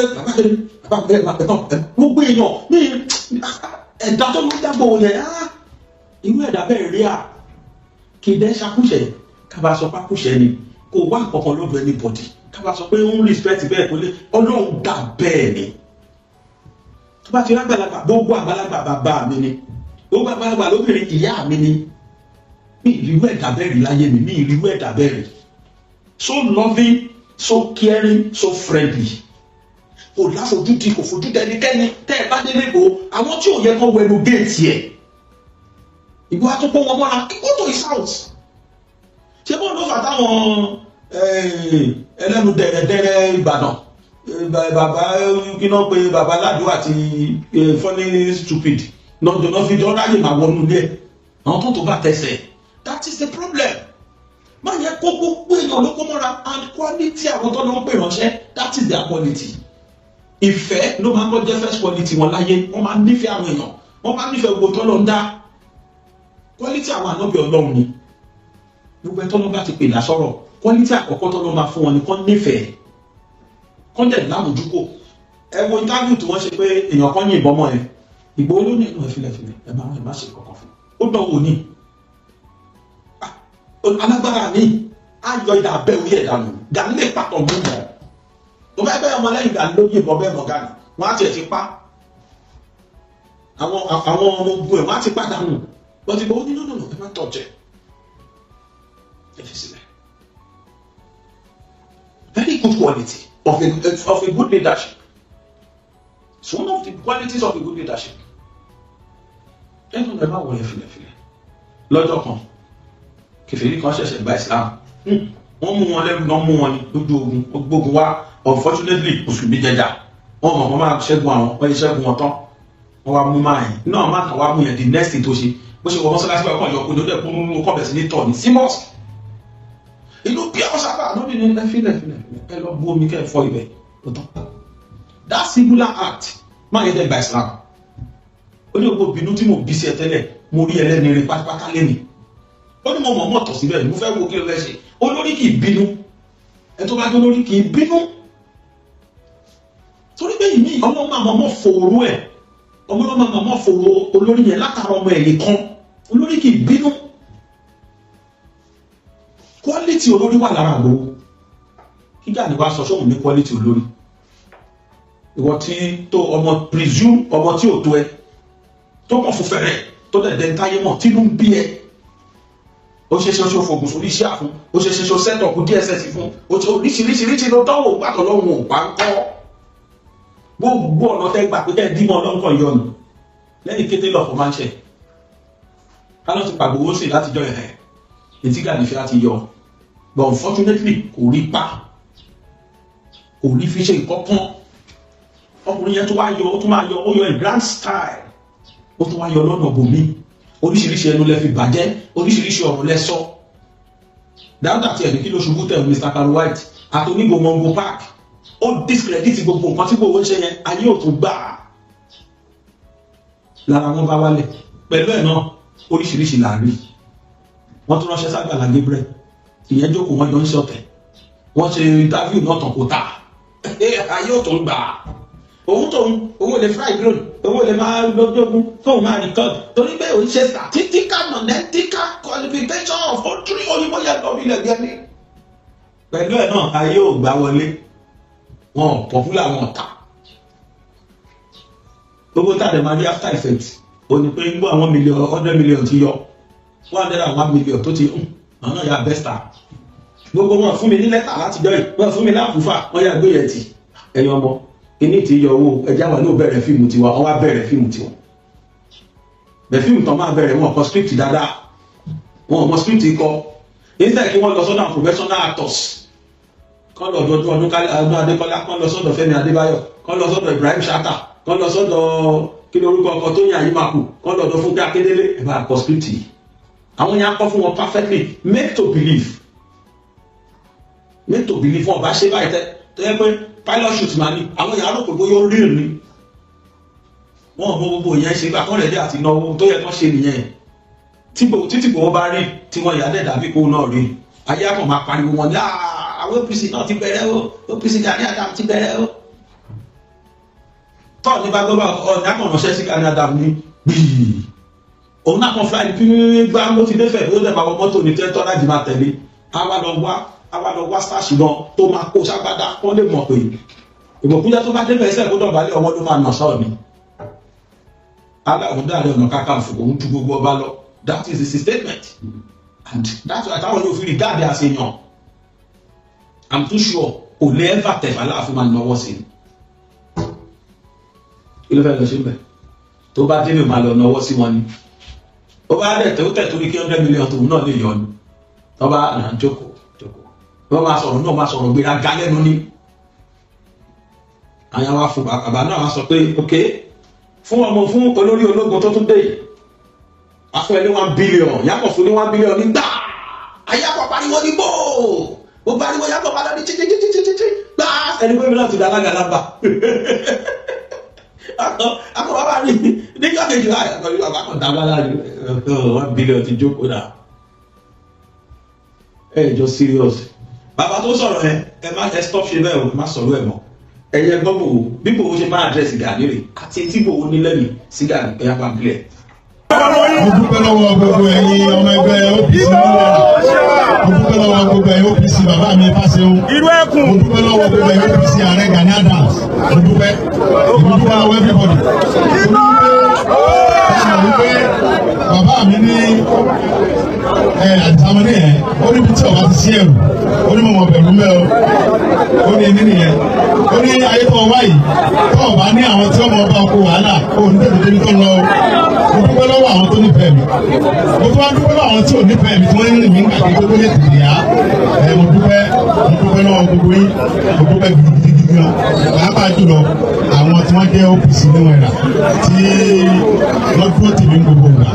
gbogbo èèyàn ní ẹ̀dá tó ló dágbò yẹn irú ẹ̀dá bẹ́ẹ̀ rí à kì í dẹ́ ṣakúṣẹ̀ kábà sọ pákúṣẹ̀ ni kò wá nǹkan lọ́dọ̀ anybody kábà sọ pé ó ń respect bẹ́ẹ̀ kó lé Ọlọ́run dà bẹ́ẹ̀ ni tó bá ti lágbàlagbà gbogbo àgbàlagbà bàbá mi ni gbogbo àgbàlagbà lóbìnrin ìyá mi ni mi ìrírú ẹ̀dá bẹ́ẹ̀ rí láyé mi ìrírú ẹ̀dá bẹ́ẹ̀ rí so loving so caring so friendly kò láfojúdi kò fojú dẹnikẹ́ni tẹ́ ẹ bá délé Ìgbòho àwọn tí ò yẹ kó wẹnu géètì ẹ̀ Ìgbòho àtúpọ̀ wọn mọ́ra go to his house ṣé bọ́ọ̀ ló fà táwọn ẹlẹ́nu dẹ̀rẹ̀dẹ̀rẹ̀ Ìbàdàn bàbá kíná pé bàbá Ládùú àti funny stupid náà fi dán ráyè máa wọnú ilé ẹ̀ àwọn tó bá tẹsẹ̀ that is the problem máa yẹ kó gbogbo èèyàn ló kó mọ́ra and quality àwọn tó ló ń pè ránṣẹ́ that is their quality ìfẹ́ ló máa ń kọ́ jẹ́ first quality wọn láyé wọ́n máa ń nífẹ̀ẹ́ àwọn èèyàn wọ́n máa ń nífẹ̀ẹ́ gbogbo tó lọ ń dá quality àwọn ànábì Ọlọ́run ni gbogbo ẹ̀ tó lọ́ bá ti pè lásọ̀rọ̀ quality àkọ́kọ́ tó lọ́ máa fún wọn ni kọ́ nífẹ̀ẹ́ kọ́ńtẹ̀ lámójúkò ẹ wo interview tí wọ́n ṣe pé èèyàn kan yìnbọn mọ́ ẹ Ìgbòho ló ní ìlú ẹ̀fílẹ̀fílẹ̀ ẹ má ṣe kọ̀ọ̀kan fún ó dán wò ní alágbára ní ayọ̀ ìdá abẹ́ orí ẹ̀dá nù Gani lè pàtó mú mọ́ tó bá bẹ́ẹ̀ ọmọ lẹ́yìn Gani ló yìnbọn bẹ́ẹ̀ mọ́ Gani wọ́n á tiẹ̀ ti pa àwọn ọmọ ogun ẹ̀ wọ́n á ti pàdánù wọ́n ti bọ́ ó ní nínú ẹ má tọ̀jẹ̀ Very good quality of a good leadership. It's one of the qualities of a good leadership. Ẹnu ẹ má wọlé filẹ̀filẹ̀. Lọ́jọ́ kan, kèfèrí kan ṣẹ̀ṣẹ̀ gba Islam. Wọ́n mú wọn lẹ́rú náà mú wọn ní lójú ogun. Gbógun wá, unfortunately, Mùsùlùmí jẹjà. Wọ́n mọ̀ wọ́n máa ṣẹ́gun àwọn, wọ́n yẹ ṣẹ́gun wọn tán. Wọ́n wá mú máa yẹn. Náà má kàn wá mú yẹn the next thing tó ṣe. Bó ṣe wọ mọ́sálásí ọkọ̀ yọ kúndé ó dẹ̀ kún kọ́ bẹ̀ sí ní tọ̀ ní símọ́ọ̀sì. Inú bí àwọn sábà lóbi ní filẹ̀filẹ̀ ẹ lọ bú omi kẹ́ ẹ fọ ibẹ̀ tó tán. That singular act máa yẹ dẹ́ gba Islam. Ó ní gbogbo bínú tí mo bí sí ẹ tẹ́lẹ̀ mo rí ẹlẹ́ni rí pátápátá lẹ́nìí. Ó ní mo mọ̀ mọ̀ tọ̀ síbẹ̀ mo fẹ́ wo kí ló fẹ́ ṣe. Olórí kì í bínú. Ẹ tó bá dé olórí kì í bínú. Torí pé ìmí ọmọ máa mọ̀ fòrò ẹ̀. Ọmọ máa mọ̀ fòrò olórí yẹn látara ọmọ ẹ̀yìn kan. Olórí kì í bínú. Quality olórí wà lára àgbò. Kíjà ni wàá sọ sóhun ní quality olórí. Ìwọ tí tó ọmọ presume ọmọ tí ò tó ẹ. Tó mọ̀ fún fẹ̀rẹ̀ tó dẹ̀dẹ̀ táyé mọ̀ tí ló ń bí ẹ. Ó ṣe ṣe fògùn sórí iṣẹ́ àfún. Ó ṣe ṣe set up DSS fún. Ó ṣe oríṣiríṣi ló dánwò gbàtọ̀ lọ́wọ́ òpá ń kọ́. Gbogbo ọ̀nà tẹ́ gbà pé kẹ́ dímọ̀ ọlọ́nkọ̀ yọnu. Lẹ́yìn kété lọ́kọ̀ máa ń ṣẹ̀. Ká ló ti pàgbó owó sí láti jọ ẹ̀. Ètí Gànífẹ́ á ti yọ. But unfortunately kò rí pa. Kò rí fi ṣe ìkọ́kán. Ọkùnrin yẹn tó wá yọ, ó tún máa yọ, ó yọ in grand style. Ó tún wá yọ lọ́nà bòmí. Oríṣiríṣi ẹnu lẹ fi bàjẹ́, oríṣiríṣi ọ̀rọ̀ lẹ sọ. Dáúdà tí ẹ̀mí kí ló ṣubú tẹ̀ Mr. Carl White àti onígbò Mongo Park. Ó discredit gbogbo nǹkan tí gbogbo ń ṣe yẹn, ayé ò tún gbà á. Lára wọn bá wálẹ̀. Pẹ̀lú ẹ̀ náà, oríṣiríṣi là ń rí. Wọ́n tún ránṣẹ́ s'Àgbàlá Gabriel. Ìyẹn jókòó wọn jọ ń ṣọ̀tẹ̀. Wọ́n ṣe interview náà tàn kó tà. Ayé ò tún gbà á. Òun lè fry drone, òun lè máa lọ́jọ́gún, tóun máa record. Torí pé òun ṣe statistical non-ethical qualification of country òyìnbó yẹn lọ bí lẹ́gbẹ̀ẹ́ ní. Pẹ̀lú ẹ̀ náà, ayé ò gbà wọlé. Wọn popular wọn ta. Gbogbo tàdé máa rí after effect. Ó ní pé ń gbọ́ àwọn 100 million ti yọ. 101 million tó ti àwọn náà yà bẹ́stà. Gbogbo wọn fún mi ní lẹ́tà láti jọ yìí. Wọ́n fún mi láàfúfà, wọ́n yà gbé yẹn tì. Ẹ̀yin ọmọ. Kíní ti yọ owó ẹja wà ní ò bẹ̀rẹ̀ fíìmù tiwa wọ́n wá bẹ̀rẹ̀ fíìmù tiwọn. Bẹ̀ fíìmù tán máa bẹ̀rẹ̀ wọn kọ script dáadáa wọn kọ script kọ instead kí wọ́n lọ sọ́dọ̀ professional actors kán lọ ọdún Adékọ́lá kán lọ sọ́dọ̀ Fẹ́mi Adébáyọ̀ kán lọ sọ́dọ̀ Ibrahim Chatta kán lọ sọ́dọ̀ kí ni orúkọ ọkọ Tóyìn Àyímakù kán lọ ọ̀dọ̀ Fúnkẹ́ Akíndélé ẹ̀ bá kọ script yìí. Àwọn yẹn á kọ́ fún wọn perfectly make to believe wọn bá ṣe báyìí tẹ́ pé pilot shoot máa ní àwọn èèyàn àròpọ̀ bóyá ó rí ìrìn wọn ò mọ gbogbo ìyẹn ṣe gbà kán rẹ̀ dé àti náwó tó yẹ kán ṣe nìyẹn títí gbogbo bá rí tí wọ́n yà dẹ̀ dàbí kó náà rí ayé àkàn máa pariwo wọn ní àwọn OPC náà ti bẹ̀rẹ̀ o OPC Gani Adams ti bẹ̀rẹ̀ o tọ́ ní bá gbọ́ bá ọ̀nà àkàn ránṣẹ́ sí Gani Adams ní gbìyì òun náà kan fúláì ní gbá ló ti dé fẹ̀ ó dẹ̀ máa wọ mọ́tò ní tẹ́tọ́ láti máa tẹ̀lé àwa lọ wá sáàsì lọ tó máa kó ságbádá wọ́n lè mọ̀ pé ìmọ̀kúnjẹ́ tó bá débẹ̀ ẹsẹ̀ kó dọ̀bálẹ̀ ọmọ ló máa nà sọ́ọ̀ ni. Aláwọ̀ Ààrẹ Ọ̀nà Kakanfò òun ju gbogbo ọba lọ. That is his statement and that's why táwọn yóò fi rí gáàdì àṣeyàn. I'm too sure kò lè ẹ́fà tẹ̀fà láàfin máa náwó sí i. Kí ló fẹ́ lọ ṣe bẹ̀? Tó bá débẹ̀ máa lọ náwó sí wọn ni. Ó bá dẹ̀ tẹ̀ torí kí 100 million tòun náà lè yọ ni. Tó bá nà ń jókòó. Wọ́n máa sọ̀rọ̀ náà máa sọ̀rọ̀ gbéra ga lẹ́nu ní. Àyàn wa fún bàbá náà wá sọ pé ok fún olórí ológun tó tún dé yìí wá fún ẹ ní 1 billion yàtọ̀ fún ní 1 billion ní gbà ayápọ̀ pariwo ní bò ó pariwo yàtọ̀ padà ní títí gbà ẹni pé mi náà ti dá alága lábà akọ bàbá rí nígbà kejì láyà àkọlù bàbá kan dá alága rí 1 billion ti jókòó náà ẹ jọ serious. Bàbá tó sọ̀rọ̀ ẹ má ẹ stop ṣe bẹ́ẹ̀ o má sọ̀rọ̀ ẹ̀ mọ́ ẹ̀yẹ gbọ́ Gbòho bí Gbòho ṣe máa àdírẹ́sì Gani rè àti etí Gbòho ní lẹ́nu sí Gani ẹ̀yà pàmpilẹ̀. Mo dúpẹ́ lọ́wọ́ gbogbo ẹ̀yin ọmọ ẹgbẹ́ OPC mo dúpẹ́ lọ́wọ́ gbogbo ẹ̀yin OPC bàbá mi Fáṣẹ̀hùn mo dúpẹ́ lọ́wọ́ gbogbo ẹ̀yin OPC ààrẹ Gani Adams mo dúpẹ́ lọ́wọ́ everybody. wípé bàbá mi ní àtàwọn yẹn ó níbi tí ọba ti sí ẹrù ó ní mọ̀ bẹ̀rù mẹ́ o ó ní nínú yẹn ó ní ayé tó wáyé tó ọba ní àwọn tí ọmọ ọba kó wàhálà ó ní tètè débi tó lọ mo dúpẹ́ lọ́wọ́ àwọn tó nífẹ̀ẹ́ mi mo tún wá dúpẹ́ lọ́wọ́ àwọn tí ò nífẹ̀ẹ́ mi tí wọ́n ń rìn mí nígbà tí gbogbo lè tètè yá mo dúpẹ́ lọ́wọ́ gbogbo yín mo dúpẹ́ gidigidi gan pàápàá jùlọ àwọn tí wọ́n jẹ́ OPC níwọ̀n ẹ̀rà tí wọ́n dúró tì mí gbogbo ìgbà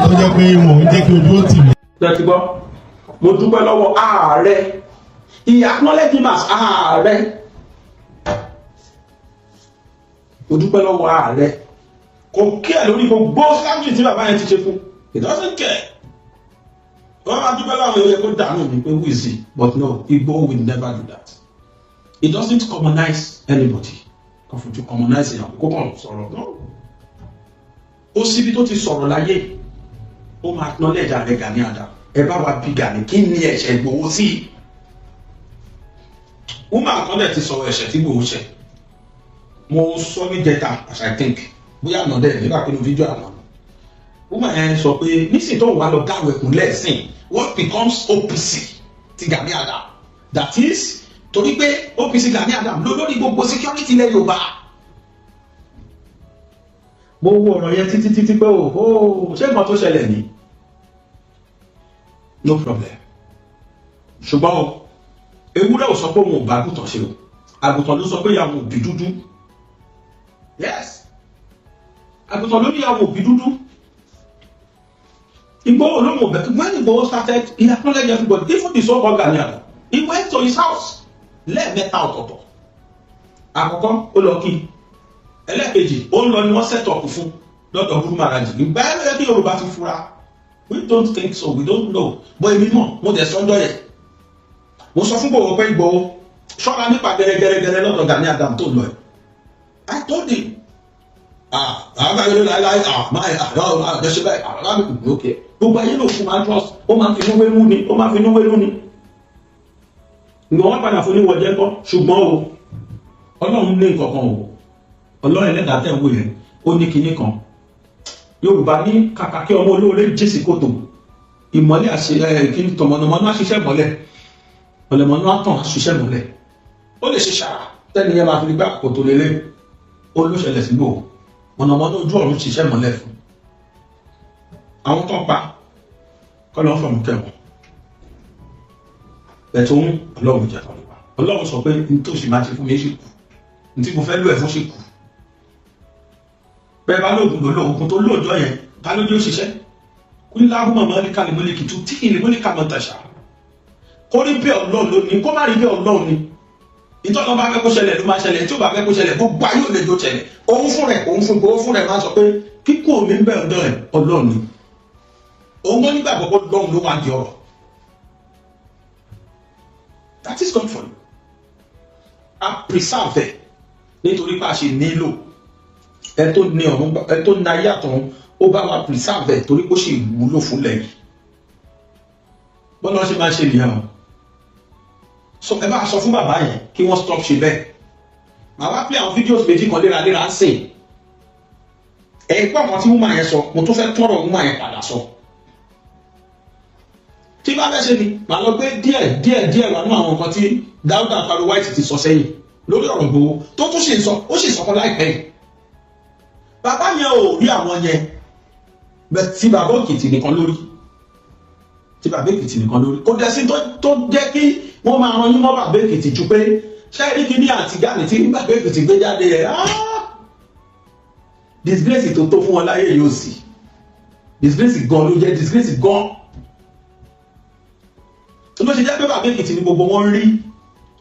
tó jẹ́ pé wọn ò jẹ́ kí ojú ó tì mí. Tẹ́tí gbọ́, mo dúpẹ́ lọ́wọ́ ààrẹ, he acknowledge him as ààrẹ. Mo dúpẹ́ lọ́wọ́ ààrẹ, kò kí ẹ̀ lórí gbogbo sáńtì tí bàbá yẹn ti ṣe fún, he doesn't care. Wọ́n máa dúpẹ́ lọ́wọ́ ilé kó dànù mi pé who is he? But no, Igbo will never do that. He doesn't commonize anybody. Kò fojú commonize èèyàn kó kàn sọ̀rọ̀ náà. Ó síbi tó ti sọ̀rọ̀ láyé. Ó máa acknowledge ààrẹ Gani Adams. Ẹ bá wa bí Gani kí ni ẹ̀ṣẹ̀ Ìgbòho sí? Ó máa kọ́lẹ̀ ti sọ̀rọ̀ ẹ̀ṣẹ̀ tí Ìgbòho ṣẹ̀. Mo sọ ní jẹta as I think bóyá àná dẹ̀ nígbà pinnu fídíò àná. Ó máa yẹn sọ pé nísìnyí tó ń wá lọ dáwọ̀ ẹ̀kún lẹ́sìn what becomes OPC ti Gani Adams? That is torí pé OPC Gani Adams ló lórí gbogbo security ilẹ̀ Yorùbá. Mo wo ọ̀rọ̀ yẹn títí pé ṣé nǹkan tó ṣẹlẹ̀ ni? No problem. Ṣùgbọ́n ewúrẹ́ ò sọ pé òun ò bá àgùntàn ṣe o. Àgùntàn ló sọ pé ìyàwó òbí dúdú. Yes. Àgùntàn ló ní ìyàwó òbí dúdú. Igboho ló mọ̀ bẹ́ẹ̀ when Igboho started he acknowledged everybody even the so-called Gani Adams. He went to his house lẹ́ẹ̀mẹ́ta ọ̀tọ̀ọ̀tọ̀. Àkọ́kọ́ ó lọ kí ẹlẹ́ẹ̀kejì ó ń lọ ni wọ́n set up fún lọ́dọ̀ Guru Maharaj. Ìgbà ẹ̀ lóye kí Yorùbá ti fura. We don't think so, we don't know. But èmi mọ̀, mo dẹ̀ sọ́jọ́ yẹn. Mo sọ fún Igboho pé Igboho ṣọ́ra nípa gẹ́gẹ́gẹ́gẹ́ lọ́dọ̀ Gani Adams tó lọ ẹ̀. I told him. Àwọn ayé láíláí, àwọn àdẹ́sẹ̀ báyìí, àwọn àmì òkè. Gbogbo ayé ló fún máa trust, ó máa fi inú wénú ni, ó máa fi inú wénú ni. Ìgbà wọn padà fún níwọ̀jẹ́ kọ́, ṣùgbọ́n o, Ọlọ́run ní nǹkan kan o. Ọlọ́run ẹlẹ́dàá tẹ̀ ń wò yẹn, ó ní kinní kan. Yorùbá ní kàkà kí ọmọ olóore jésì kòtò ìmọ́lẹ̀ àṣẹ kí n tọmọnàmọ́nà àṣìṣẹ́ mọ́lẹ̀ ọ̀lẹ̀mọ́nà àtàn àṣìṣẹ́ mọ́lẹ̀ ó lè ṣe ṣàrà tẹ́ni yẹn máa fi gbá kòtò lélẹ̀ olóṣèlẹ̀ sígbò mọ̀nàmọ́nà ojú ọ̀run ṣiṣẹ́ mọ́lẹ̀ fún àwọn tó ń pa kọ́lọ́ fọ̀mù kẹwọn ẹ̀tọ́ ń Ọlọ́run jẹ́ tọ́lùpá Ọlọ́run sọ pé n tó sì máa ṣe fún mi ṣì kù n tí mo fẹ́ lò ẹ̀ fún ṣì kù bẹ́ẹ̀ bá lóògùn lò lóògùn tó lóòjọ́ yẹn ta ló dé òṣìṣẹ́ kúnláhùn mọ̀mọ́ ní kálí mọ́lẹ́kì tó tí ìlú mọ́lẹ́kà mọ́ tàṣà kó rí bẹ́ẹ̀ Ọlọ́run lónìí kó má rí bẹ́ẹ̀ Ọlọ́run ni ìtọ́nà bá fẹ́ kó ṣẹlẹ̀ ló máa ṣẹlẹ̀ tí ó bá fẹ́ kó ṣẹlẹ̀ gbogbo ayé ò lè jó ṣẹlẹ̀ òun fún rẹ̀ máa sọ pé kíkú omi ń bẹ̀ ọ̀dọ̀ rẹ̀ Ọlọ́run ni òun tó nígbàgbọ́ pé Ọlọ́run ló wá di ọ̀rọ̀ that is God for you a preserve ẹ̀ nítorí pé a ṣe nílò ẹ tó ní ọ̀run ẹ tó ní ayé àtọ̀run ó bá wa preserve ẹ̀ torí pé ó ṣe ìwúlò fún lẹ́yìn bọ́lá ṣe máa ṣe nìyẹn o so ẹ bá sọ fún bàbá yẹn kí wọ́n stop ṣe bẹ́ẹ̀ màá wá play àwọn fídíòsì méjì kan léraléra ń sìn ẹ̀gbọ́n kan tí woman yẹn sọ mo tún fẹ́ tọrọ woman yẹn padà sọ tí bá fẹ́ ṣe ni màá lọ gbé díẹ̀ wà nínú àwọn nǹkan tí Dáúdà Faro White ti sọ sẹ́yìn lórí ọ̀rọ̀ Ìgbòho tó tún ṣe sọ ó sì sọ fún láìpẹ́ yìí bàbá yẹn ò rí àwọn yẹn bẹ́ẹ̀ tí bàbá Èkìtì nìkan lórí kò dẹ̀ sí tó jẹ́ kí wọ́n máa ran yín mọ́ bàbá Èkìtì ju pé ṣẹ́ẹ́rì kìíní àti Gani tí bàbá Èkìtì gbé jáde ẹ̀ disgrace tó fún wọn láyé yóò sì disgrace gan ló jẹ́ disgrace gan tó ló ṣe jẹ́ pé bàbá Èkìtì ni gbogbo wọn rí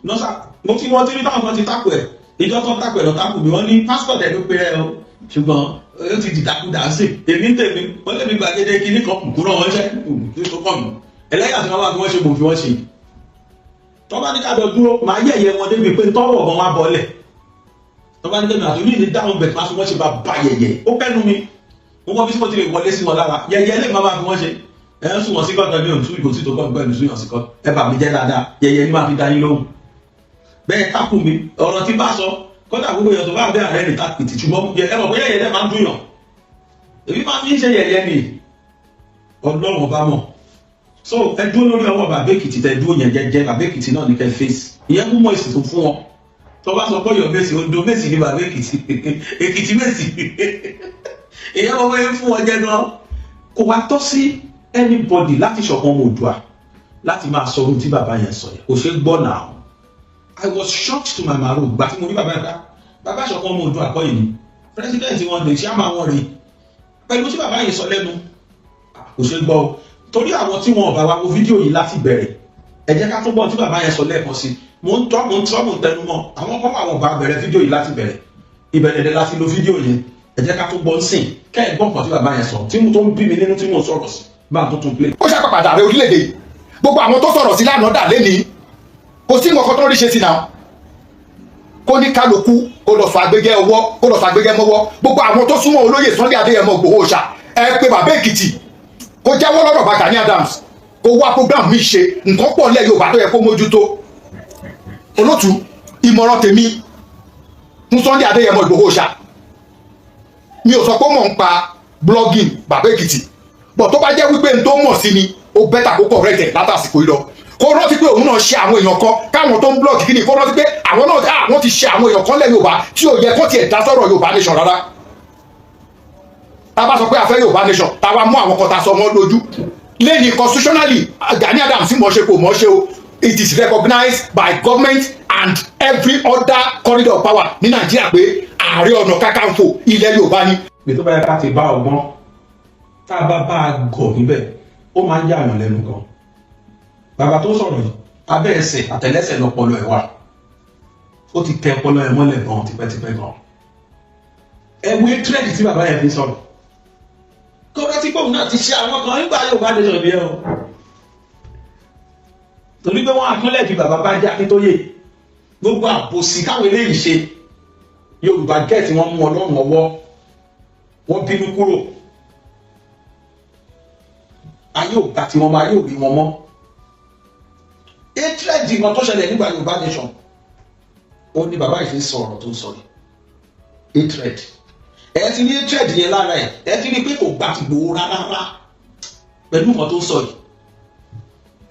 nọ́sà mo fi wọ́n tí rí táwọn kan ti tákù ẹ̀ ìjọ tó tákù ẹ̀ lọ tákù mi wọ́n ní pásítọ̀ tẹ̀ ló pé ẹ o ṣùgbọ́n ó ti dìdàkudà sí èmi tèmi wọ́n lè mi gbàgede kí ní kan kúrò wọn ṣẹ́ kí tó kọ̀ mí ẹlẹ́yà tí wọ́n wá bí wọ́n ṣe mò fi wọ́n ṣe tó bá ní kájọ dúró máa yẹ̀yẹ́ wọn débi pé tọ́wọ́ ọ̀gbọ́n wá bọ́lẹ̀ tó bá ní kẹ́mi àti ní dáhùn bẹ̀ máa fi wọ́n ṣe bá ba yẹ̀yẹ́ ó pẹ́nu mi mo kọ́ bí mo ti lè wọlé sí wọn lára yẹ̀yẹ́ lè máa fi wọ́n ṣe ẹ̀ ń sùn wọn sí kọ́ńtà ní òtún ìbò tí tó kọ́ gbẹ́nu sún yàn sí kọ́ ẹ bà mí jẹ́ dáadáa yẹ̀yẹ́ ni máa fi dá yín lóhùn bẹ́ẹ̀ tákù mi ọ̀rọ̀ tí bá sọ kọ́dà gbogbo èèyàn tó bá bẹ́ ààrẹ nìta pìtì ṣùgbọ́n ẹ mọ̀ bóyá yẹ̀yẹ́ máa ń dùn yàn èmi máa fi ń ṣe yẹ̀yẹ́ ni Ọlọ́run bá mọ̀. So ẹ dúró lórí ọwọ́ bàbá Èkìtì tẹ dúró yẹn jẹ́jẹ́ bàbá Èkìtì náà ní kẹ́ fèsì ìyẹn mú mọ́ èsì tó fún wọn tó bá sọ pé Ọ̀yọ́ Mèsì Oǹdó Mèsì ní bàbá Èkìtì Èkìtì Mèsì ìyẹn wọ́n wọ́n fún wọn jẹ́ gan. Kò wá tọ́ sí anybody láti ṣọ̀kan ọmọ Oòduà láti máa sọ ohun tí bàbá yẹn sọ yẹn kò ṣe gbọ́ náà. I was shocked to my marrow gbà tí mo rí bàbá yẹn bàbá ṣọ̀kan ọmọ Oòduà kọ́ yìí ni president wọn lè ṣe àmà wọn rí pẹ̀lú tí bàbá yẹn sọ lẹ́nu kò ṣe gbọ́ torí àwọn tí wọn bá wa wo fídíò yìí láti bẹ̀rẹ̀ ẹ jẹ́ ká tó gbọ́ tí bàbá yẹn sọ lẹ́ẹ̀kan sí mo ń tẹnu mọ́ àwọn kan àwọn bá bẹ̀rẹ̀ fídíò yìí láti bẹ̀rẹ̀ ìbẹ̀rẹ̀ láti lo fídíò yẹn ẹ jẹ́ ká tó gbọ́ sìn kẹ́ ẹ̀ gbọ́ nǹkan tí bàbá yẹn sọ tí mo tó ń bí mi nínú tí mo sọ̀rọ̀ sí bá tó tún play. ó ṣàpàpàdà ààrẹ orílẹ̀-èdè gbogbo àwọn tó sọ̀rọ̀ sí lánàá dà lẹ́ni kò sí nǹkan kan tó rí ṣe sí náà kó ní kálukú kó lọ sọ agbẹ́gẹ́ ọwọ́ kó lọ sọ agbẹ́gẹ́ mọ́wọ́ gbogbo àwọn tó súnmọ́ olóyè Sunday Adéyẹmọ Ìgbòho Òòṣà ẹ pé bàbá Èkìtì kó jáwọ́ lọ́rọ̀ bá Gani Adams kó wá program mi ṣe nǹkan pọ̀ lẹ́ Yorùbá tó yẹ kó mójútó olótú ìmọ̀ràn tèmi fún Sunday Adéyẹmọ Ìgbòho Òòṣà mi ò sọ pé mò ń pa blogging bàbá Èkìtì bọ̀ tó bá jẹ́ wípé n tó mọ̀ sí ni ó bẹ́tà kó correct ẹ̀ látàsìkò yìí lọ kó rántí pé òun náà ṣe àwọn èèyàn kan káwọn tó ń blog kí ni kó rántí pé àwọn náà àwọn ti ṣe àwọn èèyàn kan lẹ́ Yorùbá tí ò yẹ kó tiẹ̀ dá sọ̀rọ̀ Yorùbá nation rárá tá a bá sọ pé a fẹ́ Yorùbá nation tá a wá mú àwọn kan tá a sọ wọn lójú lẹ́yìn constitutionally Gani Adams mọ̀ ṣe kò mọ̀ ṣe o it is recognized by government and every other corridor of power ní Nàìjíríà pé Ààrẹ Ọ̀nà Kakanfò ilẹ̀ Yorùbá ni. bí tó bá yẹ ká ti bá ọgbọ́n tá a bá a gọ̀ níbẹ̀ ó máa ń yààyàn lẹ́nu gan. bàbá tó sọ̀rọ̀ yìí abẹ́ ẹsẹ̀ àtẹlẹsẹ̀ lọ́pọlọ ẹ̀ wà ó ti tẹ ọpọlọ ẹ̀ mọ́lẹ̀ gan tipẹ́tipẹ́ gan. ẹ̀wé tírẹ̀dì tí bàbá yẹn fi sọ̀rọ̀ kó rántí pé òun náà ti ṣe àwọn kan nígbà Yorùbá nation bí ẹ o torí pé wọ́n àtúnlẹ̀ fi bàbá Bánjí Akíntóyè gbogbo àbòsí káwọn eléyìí ṣe Yorùbá gẹ̀ẹ́tì wọ́n mú Ọlọ́run ọwọ́ wọ́n bínú kúrò ayé ò gbà tí wọ́n máa yóò rí wọn mọ́ hatred ìmọ̀ tó ṣẹlẹ̀ nígbà Yorùbá nation ó ní bàbá yìí fi sọ ọ̀rọ̀ tó ń sọ yìí hatred ẹ ti ní hatred yẹn lára ẹ ti ní pé kò gbà ti gbòó rárá pẹ̀lú nǹkan tó ń sọ yìí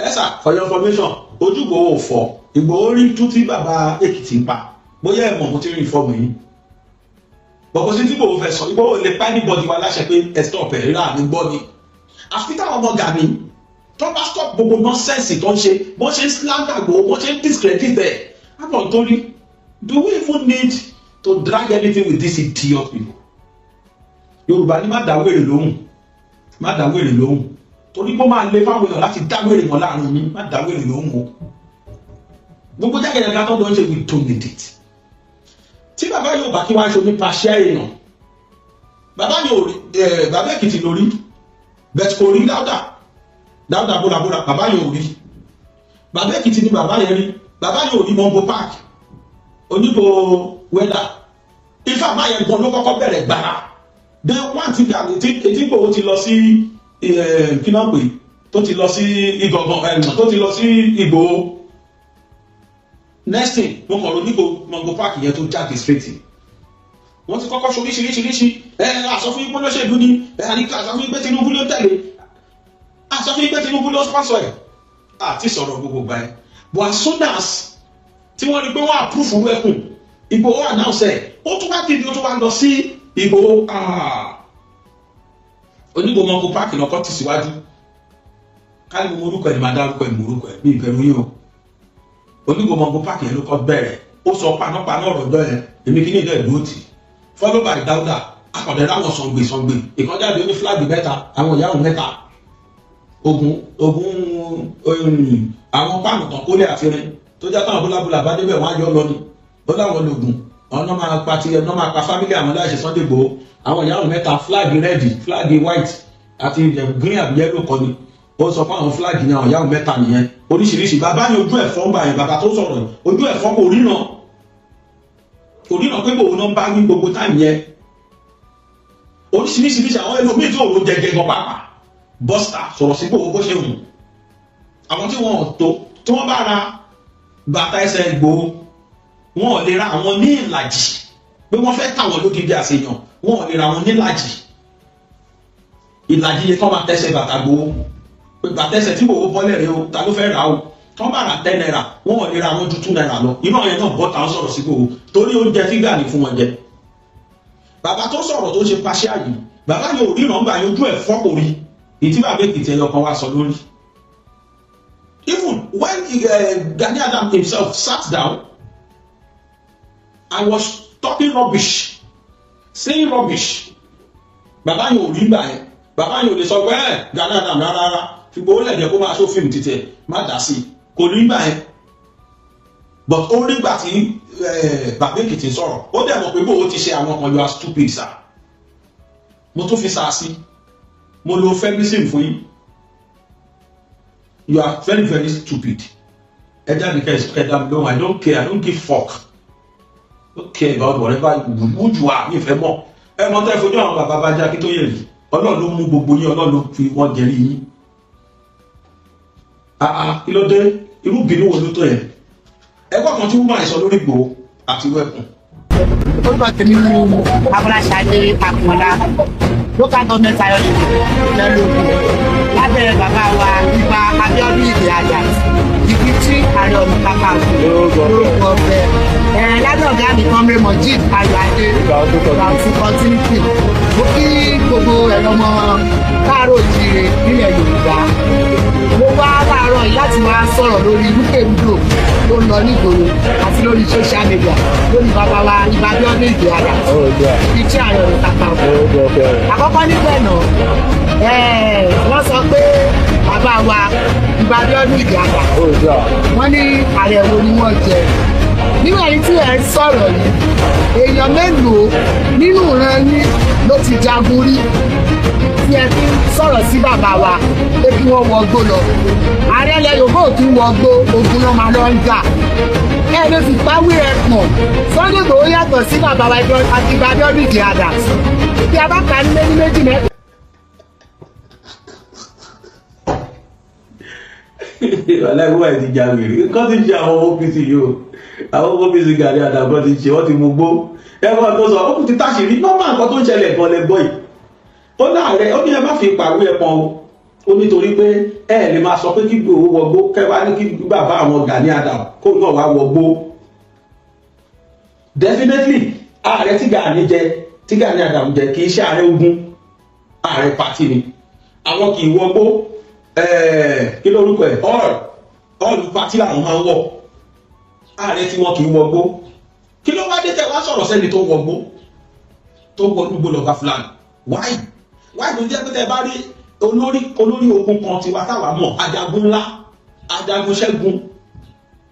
ẹ sà for your information ojú Ìgbòho ò fọ́ Ìgbòho rí tú tí bàbá Èkìtì ń pa bóyá ẹ mọ̀ mo ti rí ìfọ́ọ̀mù yìí bọ̀kọ̀ sí tí Ìgbòho fẹ́ sọ Ìgbòho lè pa anybody wa láṣẹ pé ẹ stop ẹ̀ rírà mi gbọ́ ni àfi táwọn ọmọ Gani tó bá stop gbogbo nọ́sẹ̀nsì tó ń ṣe bó ṣe ń slander Ìgbòho bó ṣe ń discredit ẹ̀ àbọ̀ nítorí do we even need to drag anything with these idiot people Yorùbá ní má dá wèrè lóhùn torí pé ó máa lé fáwọn èèyàn láti dá wèrè mọ́ láàrin yín má dá wèrè lóhùn o gbogbo jákèjádé tó ń ṣe we don't need it tí bàbá Yorùbá kí wá ṣe nípa ṣẹ́ èèyàn bàbá Èkìtì lórí bẹ́ẹ̀ kò rí Dáúdà búrabúra bàbá yóò rí bàbá Èkìtì ni bàbá yẹn rí bàbá yóò rí Mọ́ńbó park oníbo wẹ́dà ifá máa yẹn gan ló kọ́kọ́ bẹ̀rẹ̀ gbàrà dé wọ́n ti dàgbé tí Ìgbòho ti lọ sí kínápè tó ti lọ sí Ìgàngán tó ti lọ sí Ìgbòho next thing mo kàn ló níbo Mọ́ńbó park yẹn tó jáde straight wọ́n ti kọ́kọ́ ṣe oríṣiríṣi àsọ fún ipò lóṣèlú ni àníkà àsọ fún ipé Tinubu ló tẹ̀lé àsọ fún ipé Tinubu ló sponsor ẹ̀ àti sọ̀rọ̀ gbogbo gbà ẹ̀ but as soon as tí wọ́n rí pé wọ́n approve wẹ́kùn Ìgbòho announce ẹ̀ ó tún wá kéde ó tún wá lọ sí Ìgbòho oníbo Mọ́ńbó park lọ́kọ́ ti síwájú kárí mo orúkọ ẹ̀ ní máa dárúkọ ẹ̀ mú orúkọ ẹ̀ bí ìbẹ̀rù yìí o oníbo Mọ́ńbó park yẹn ló kọ́ bẹ̀rẹ̀ ó sọ panápaná ọ̀rọ̀ ọjọ́ yẹn èmi kí ní ìdẹ́ ìlú òtì followed by Dáúdà akọ̀dẹ̀ láwọn sọ̀ngbè ìkọjáde oní fúláàgì mẹ́ta àwọn ìyá òun mẹ́ta ogun àwọn páànù tán kólé àfihàn tó jẹ́ táwọn búlábúlà bá débẹ̀ wọ́n á yọ lọ ni ó láwọn lògùn ọ̀nà máa pa ti ẹ̀nà máa pa fámílì àwọn láìṣe Sunday Igboho àwọn ìyá òun mẹ́ta fúláàgì rẹ́ẹ̀dì fúláàgì white àti green àbí yellow kan ni ó sọ fún àwọn fúláàgì ní àwọn ìyá òun mẹ́ta nìyẹn oríṣiríṣi bàbá ní ojú ẹ̀fọ́ ń gbà yẹn bàbá tó sọ̀rọ̀ ojú ẹ̀fọ́ kò ríran pé Ìgbòho náà bá wí gbogbo táìmù yẹn oríṣiríṣi àwọn ẹlòmíì tí òun jẹjẹ gan pàápàá bọ́sítà sọ̀rọ̀ sí Ìgbòho bó ṣe wù àwọn tí wọ́n tó tí wọ́n bá ra bàtà ẹsẹ̀ Ìgbòho wọn ò lè ra àwọn ní ìlàjì pé wọ́n fẹ́ tàwọn lókè bí àṣeyàn wọn ò lè ra àwọn nílàjì ìlàjì yẹn kọ́ máa tẹ́sẹ̀ bàtà gbowó pé bàtẹ́sẹ̀ tí gbowó bọ́lẹ̀ rẹ o ta ló fẹ́ rà o tọ́ bá ra 10 naira wọ́n wọ̀ nira wọn ju 2 naira lọ inú ọ̀yẹ́ náà bọ́ ta ń sọ̀rọ̀ sí gbowó torí oúnjẹ tí Gani fún wọn jẹ bàbá tó sọ̀rọ̀ tó ṣe paṣẹ àyè bàbá yẹn ò ríran gbà yójú ẹ̀ fọ́kòrí ìtí bàbá Èkìtì ẹyọ kan wá sọ lórí. Even when Gani Adams himself sat down and was talking rubbish saying rubbish bàbá yẹn ò rí gbà yẹn bàbá yẹn ò lè sọ pé Gani Adams rárá fìgbò ó lẹ̀dẹ̀ kó máa ṣó fíìmù títẹ̀ má dá sí kò rí gbà yẹn but ó rí gbà tí bàbá Èkìtì sọ̀rọ̀ ó dẹ̀ mọ̀ pé bó o ti ṣe àwọn kan you are stupid sir mo tún fi sáà sí mo lo feminism fún yín you are very very stupid ẹ jáde kẹdà mi lóhùn I don't care I don't give fuck I don't care about whatever you are mi fẹ́ mọ̀ ẹ mọ̀ tẹ́ fojú àwọn bàbá bá já kí tó yẹ yìí Ọlọ́run ló mú gbogbo yín Ọlọ́run ló fi wọ́n jẹ́rí yín kí ló dé irú bínú wo ló tó yẹ ẹgbẹ́ kan tí wọ́n máa sọ lórí Ìgbòho àti wẹ́kùn. ó lọ tèmi ní Abọ́láṣadé Akínọlá local government ayọ̀dẹ̀ lógún lábẹ́ bàbá wa Ìbà Abíọ́dún Ìgè Adams ibi tí Ààrẹ Ọ̀nà Kakanfò lórúkọ ọbẹ̀ lábẹ́ ọ̀gá mi kan mẹ́ Mojeed Ayọ̀adé Bauchi continuity mo kí gbogbo ẹ̀rọ ọmọ káàárọ̀ oòjíire nílẹ̀ Yorùbá mo wá láàárọ̀ yìí láti wá sọ̀rọ̀ lórí rúkèrúdò tó ń lọ nígboro àti lórí social media lórí bàbá wa Ìbà Abíọ́dún Ìgè Adams ibi tí Ààrẹ Ọ̀nà Kakanfò àkọ́kọ́ níbẹ̀ náà wọ́n sọ pé bàbá wa Ìbà Abíọ́dún Ìgè Adams wọ́n ní ààrẹ wo ni wọ́n jẹ nínú ẹni tí ẹ ń sọ̀rọ̀ yìí èèyàn mélòó nínú ìran yín ló ti jagun rí tí ẹ fi sọ̀rọ̀ sí bàbá wa pé kí wọ́n wọgbó lọ ààrẹ ilẹ̀ Yorùbá ò tún wọgbó ogun náà máa lọ ń gà ẹ lè fi pàwé ẹ pọ̀ Sunday Igboho yàtọ̀ sí bàbá wa Ìbà Abíọ́dún Ìgè Adams bí a bá kà ní méjì mẹ́ta. aláìwọ́ ẹ̀ ti jà wèrè nǹkan ti ṣe àwọn OPC yìí o àwọn OPC Gani Adams kan ti ṣe wọ́n ti mú gbó ẹ̀kọ́ tó sọ ó kù ti táṣìírí nọ́mbà nǹkan tó ń ṣẹlẹ̀ gan lẹ́gbọ́ yìí ó láàrẹ ó ní ẹ má fi pàwé ẹ pọn o ó nítorí pé ẹ lè máa sọ pé kí Ìgbòho wọgbó kẹwàá ní kí bàbá àwọn Gani Adams kó náà wá wọgbó definitely ààrẹ tí Gani Adams jẹ kì í ṣe ààrẹ ogun ààrẹ pàtì ni àwọn kì í wọgbó kí lórúkọ ẹ ọọlù pàtí làwọn máa ń wọ ààrẹ tí wọn kì í wọgbó kí ló wá dé tẹ wá sọ̀rọ̀ sẹ́ni tó wọgbó tó wọgbó lọba Fúlàní wáì tó jẹ́ pé tẹ bá rí olórí ogun kan tiwa táwa mọ̀ ajagun ńlá ajagun ṣẹ́gun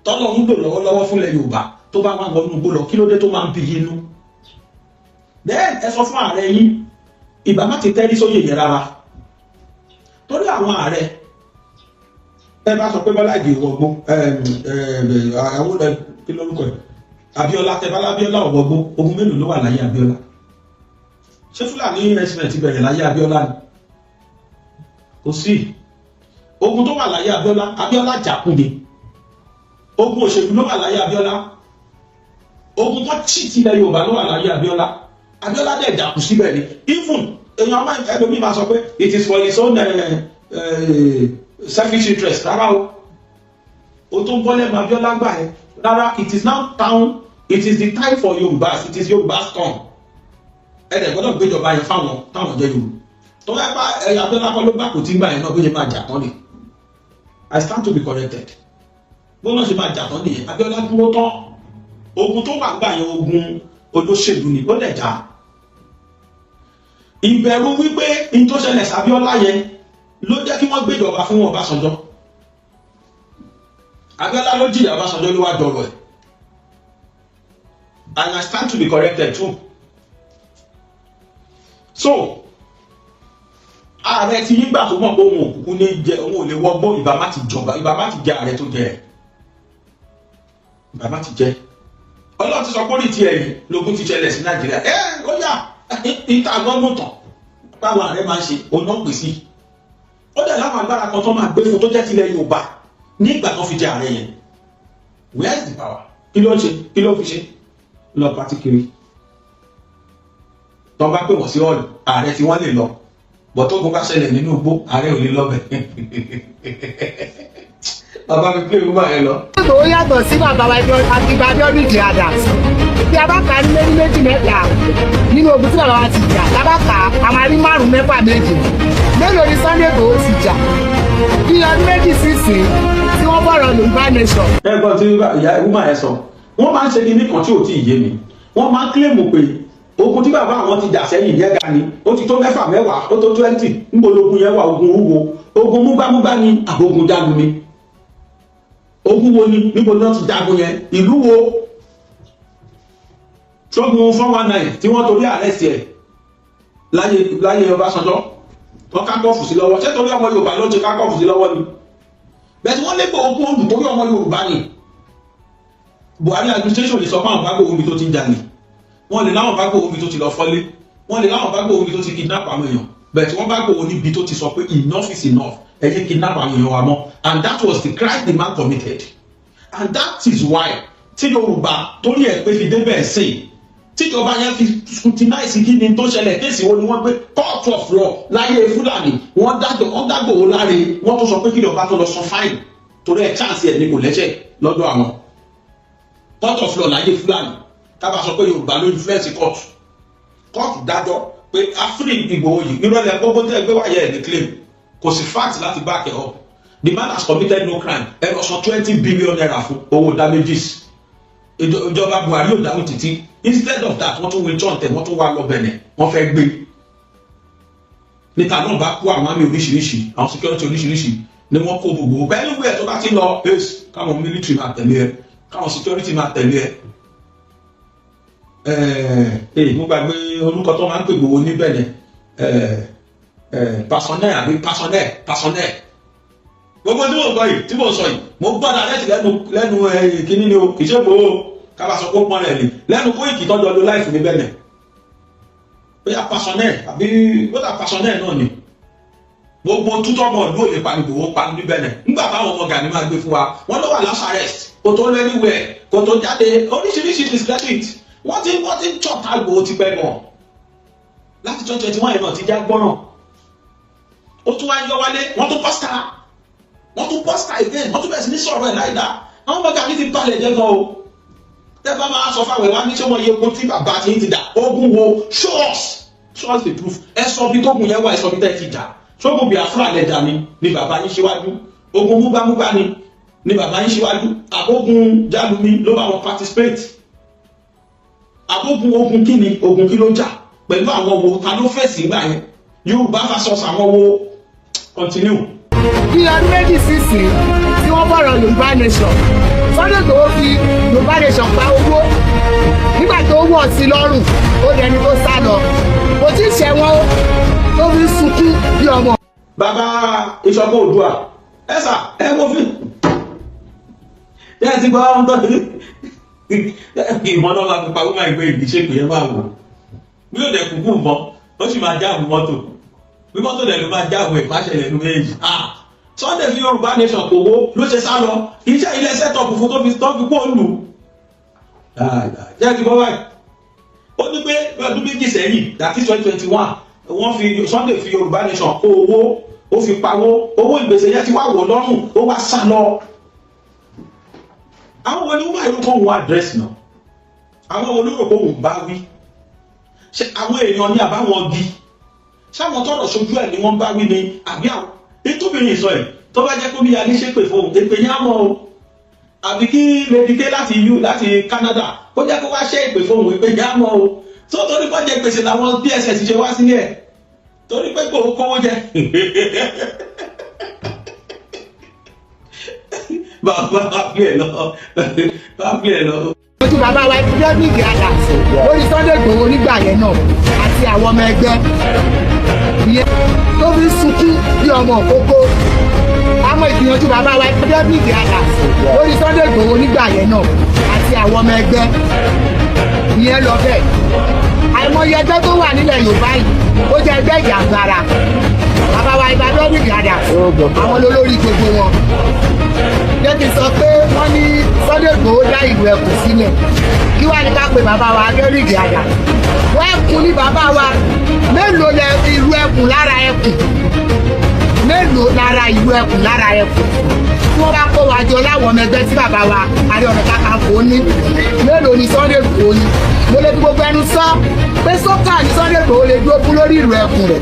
tọ́lọ̀ ń lò lọ́wọ́lọ́wọ́ fúnlẹ̀ Yorùbá tó bá wà wọnú gbó lọ kí ló dé tó máa ń bí inú bẹ́ẹ̀ ẹ sọ fún ààrẹ yín ìbá má ti tẹ́rí sóyè yẹn rárá torí àwọn ààrẹ ẹ bá sọ pé Bọ́lá Ìgè wọgbó àwọn ọ̀rẹ́ kí lórúkọ ẹ̀ Abíọ́lá tẹ́bálá Abíọ́lá ọ̀wọ́gbó ogun mélòó ló wà láyé Abíọ́lá ṣé Fúlàní rẹ́sìmẹ̀ntì bẹ̀rẹ̀ láyé Abíọ́lá ni kò sí ogun tó wà láyé Abíọ́lá jàkú ni ogun òṣèlú ló wà láyé Abíọ́lá ogun tó tì tilẹ̀ Yorùbá ló wà láyé Abíọ́lá dẹ̀ jàkú síbẹ̀ ni even èèyàn máa ń fẹ́ lómi máa sọ pé it is for his own selfish interest rárá o tó ń bọ́ lẹ́nu Abíọ́lá gbà ẹ́ rárá it is now time it is the time for Yorùbá it is Yorùbá's turn ẹ̀dẹ̀ gbọ́dọ̀ gbéjọba yẹn fáwọn táwọn jẹ́ Yorùbá tó yẹ pa ẹ̀yà Abíọ́lá kọ́ ló gbà kò tí ń gbà yẹn náà bí ṣe máa jà tán ni I stand to be corrected bó náà ṣe máa jà tán nìyẹn Abíọ́lá dúró tán ogun tó wà gbà yẹn ogun olóṣèlú ni ó dẹ̀ já ìbẹ̀rù wípé in tó ṣẹlẹ̀ sábíọ́lá yẹn ló jẹ́ kí wọ́n gbéjọba fún Ọbásanjọ́ Abíọ́lá ló jìyà Ọbásanjọ́ ló wá dọ̀rọ̀ ẹ̀ and I stand to be corrected too so ààrẹ ti yígbà tó mọ̀ pé òun òkùnkùn ní jẹ òun ò lè wọgbó ìbá má ti jọba ìbá má ti jẹ ààrẹ tó jẹ ìbá má ti jẹ Ọlọ́run ti sọ pé ó ní ti ẹ̀yìn lógún ti ṣẹlẹ̀ sí Nàìjíríà ó yà ìta gbọ́ngbọ̀n tán báwọn ààrẹ máa ń ṣe ọ̀nà pèsè ó dẹ̀ láwọn agbára kan tó máa gbé fún tó jẹ́ tilẹ̀ Yorùbá ní ìgbà tó fi jẹ ààrẹ yẹn where is the power kí ló ń ṣe kí ló fi ṣe lọ pàtí kiri tó bá pè wọ́n sí ọ̀lù ààrẹ tí wọ́n lè lọ bọ̀tógun bá ṣẹlẹ̀ nínú igbó ààrẹ ò lè lọ́bẹ̀ bàbá mi pé ìwúmọ̀ ẹ lọ. Ìgbòho yàtọ̀ sí bàbá wa Akínbá Abíọ́dún Ìgè Adams. Bí a bá kà á ní méjì mẹ́ta nínú ogun tí bàbá wa ti jà, tá a bá kà á, a máa rí 5 mẹ́fà méjì. Mélòó ni Sunday Igboho ti jà? Bí ọdún méjì sísìn tí wọ́n bọ̀rọ̀ Yorùbá nation. Ẹ̀gbọ́n tí ìyá ìwúmọ̀ ẹ sọ, wọ́n máa ń ṣe kinní kan tí ò tí ì yé mi. Wọ́n máa ń kílèmù pé ogun tí bàbá àwọn ti jà sẹ́yìn yẹn ga ni, ó ti tó 6 mẹ́wàá, ó tó 20, níbo lógun yẹn wà, ogun wúwo, ogun múgbámúgbá ni àbógun jágun ni. Ogun wo ni, níbo ni wọ́n ti jagun yẹn, ìlú wo? Ṣógun 419 tí wọ́n torí àrẹ́sì ẹ̀ láyé Ọbásanjọ́ wọ́n ká kọ́ọ̀fù sí lọ́wọ́, ṣé torí ọmọ Yorùbá ló ti ká kọ́ọ̀fù sí lọ́wọ́ ni? Bẹ́ẹ̀ wọ́n lé pé ogun olù torí ọmọ Yorùbá ni. Buhari administration lè sọ fún àwọn bá gbòòrò omi tó ti ń jalè, wọ́n lè láwọn bá gbòòrò omi tó ti lọ fọ́lé, wọ́n lè láwọn bá gbòòrò omi tó ti kidnap àwọn èèyàn, bẹ́ẹ̀ wọ́n bá gbòòrò níbi tó ti sọ pé enough is enough, ẹ jẹ́ kidnap àwọn èèyàn wa mọ́, and that was the crime the man committed, and that is why tí Yorùbá torí ẹ̀ pé fi débẹ̀ sí tíjọba yẹn fi scrutinize kí ni tó ṣẹlẹ̀ kéèsì wo ni wọ́n gbé court of law láyé Fúlàní wọ́n dágbòho láre wọ́n tó sọ pé kí ìjọba tó lọ san fine torí ẹ̀ chance ẹ̀ ní kò lẹ́sẹ̀ lọ́dọ̀ àwọn court of law láyé Fúlàní kábà sọ pé Yorùbá ló influence court dájọ́ pé afri Ìgbòho yìí nírọ̀lẹ́ gbogbo tẹ́ gbé wáyé ẹ̀ ní claim kò sí fact láti back it up the man has committed no crime ẹ lọ san 20 billion naira fún owó damages ìjọba Buhari ò dáhùn títí instead of that wọ́n tún wé john tẹ̀ wọ́n tún wá lọ bẹ̀nẹ̀ wọ́n fẹ́ gbé níta náà bá kó àwọn àmì oríṣiríṣi àwọn security oríṣiríṣi ni wọ́n kó gbogbo bẹ́ẹ̀ ní wíwẹ̀ tó bá ti lọ káwọn military máa tẹ̀lé ẹ káwọn security máa tẹ̀lé ẹ mo gbàgbé orúkọ tó máa ń pè gbogbo ní bẹ̀nẹ̀ personnel àbí personnel gbogbo tí mo sọ yìí mo gbọ́dọ̀ lẹ́sì lẹ́nu kíní ni o kì í ṣe gbòó kábà sọ pé pọ́n rẹ̀ lè lẹ́nu kó ìkì tọ́jú ọdún láìfù ní bẹ́ẹ̀ bóyá personnel àbí bóyá personnel náà ni gbogbo tútọ́ mọ̀ ló lè panigbò ó panu ní bẹ́ẹ̀ nígbà báwọn ọmọ Gani máa gbé fún wa wọ́n ló wà last arrest kò tó lé níwẹ̀ kò tó jáde oríṣiríṣi discredit wọ́n ti ń chọ́ta Ìgbòho ti pẹ́ gan láti 2021 yìí náà ti já gbọ́ràn ó tún wá ń yọ wálé wọ́n tún pọ́sítà again wọ́n tún bẹ̀rẹ̀ sí ní sọ̀rọ̀ ẹ̀ láìda àwọn ọmọ Gani ti balẹ̀ jẹ́ gan o tẹ́ bá máa sọ fáwọn ẹ̀wá ní ṣé wọ́n yẹ ogun tí bàbá ti ń ti dà ogun wo show us the proof ẹ sọ bí tógun yẹn wà ẹ sọ bí tẹ́ ti jà ṣógun Biafra lẹ́jà ni bàbá yín ṣíwájú ogun múgbámúgbá ni bàbá yín ṣíwájú àbógun Jálumi ló bá wọn participate àbógun ogun kí ni ogun kí ló jà pẹ̀lú àwọn wo ta ló fèsì gbà yẹn Yorùbá versus àwọn wo continue. Bí ọdún méjì sísìn tí wọ́n bọ̀rọ̀ Yorùbá nation Sunday Igboho fi Yorùbá nation pa owó nígbà tó wọ̀ sí lọ́rùn ó dẹni tó sá lọ kò tí ì ṣẹ̀wọ̀n tó fi sunkún bí ọmọ. Bàbá Ìṣọ̀kan Oòduà ẹ̀sà ẹ̀ mo fi yẹ́n ti gbọ́ ọ́n tọ́jú ìmọ̀ náà máa fi pa wíwá ìgbé ìdíṣèpè yẹn máa wò bí ó dẹ̀ kúkú mọ́ ó sì máa jáàmù mọ́tò bí mọ́tò dẹ̀ ló máa jáàmù ẹ̀ máṣẹ̀ lẹ́nu méjì. Sunday fi Yorùbá nation kòwó ló ṣe sá lọ kì í ṣe ilé sẹ́tọ̀pù fún tó fi pọ̀ lù. Jẹ́ ti bọ́ báyìí ó ní pé ọdún méjì sẹ́yìn that is 2021 wọ́n fi Sunday fi Yorùbá nation kó owó ó fi pawó owó ìgbésẹ̀ yẹn ti wá wọ̀ lọ́rùn ó wá sá lọ. Àwọn wo ni wọ́n máa yọ kó wọn àdírẹ́sì náà àwọn wo ló rò pé òun bá wí ṣe àwọn èèyàn ní àbáwọn bí ṣáwọn tọrọ ṣojú ẹ ni wọ́n bá wí ni àbí àwọn ètòbìnrin sọ ẹ tó bá jẹ́ kó bí alẹ ṣépè fún òun èpè yẹn á mọ o àbí kí Lady K láti Canada kó jẹ́ kó wá ṣe èpè fún òun èpè yẹn á mọ o tó torí pé jẹ gbèsè làwọn DSS ṣe wá sílẹ̀ torí pé kò kówó jẹ bàbá bí ẹ lọ. Ojú bàbá wa Abíọ́dún Ìgè Adams lórí Sunday Igboho nígbà yẹn náà àti àwọn ọmọ ẹgbẹ́ ìyẹn tó fi sunkún bí ọmọ òkókó. Àmọ́ ìgbìyànjú bàbá wa Abíọ́dún Ìgè Adams lórí Sunday Igboho nígbà yẹn náà àti àwọn ọmọ ẹgbẹ́ ìyẹn lọ bẹ́ẹ̀. Àìmọye ẹgbẹ́ tó wà nílẹ̀ Yorùbá yìí ó jẹ́ ẹgbẹ́ ìjàngbara. Bàbá wa Abíọ́dún Ìgè Adams àwọn olórí gbogbo wọn. Jẹ́ kí n sọ pé wọ́n ní Sunday Igboho dá dá ìlú ẹkùn sílẹ̀ kí wàá ní ká pe bàbá wa Abíọ́dún Ìgè Àdàmú wọ́n ẹkùn ní bàbá wa mélòó lẹ ìlú ẹkùn lára ẹkùn mélòó lára ìlú ẹkùn lára ẹkùn tí wọ́n bá kó wa jọ láwọn ọmọ ẹgbẹ́ tí bàbá wa Ààrẹ Ọ̀nà Kakanfò ní mélòó ni Sunday Igboho ní mo lè fi gbogbo ẹnu sọ pé sọ́kà ní Sunday Igboho lè dúró fún lórí ìlú ẹkùn rẹ̀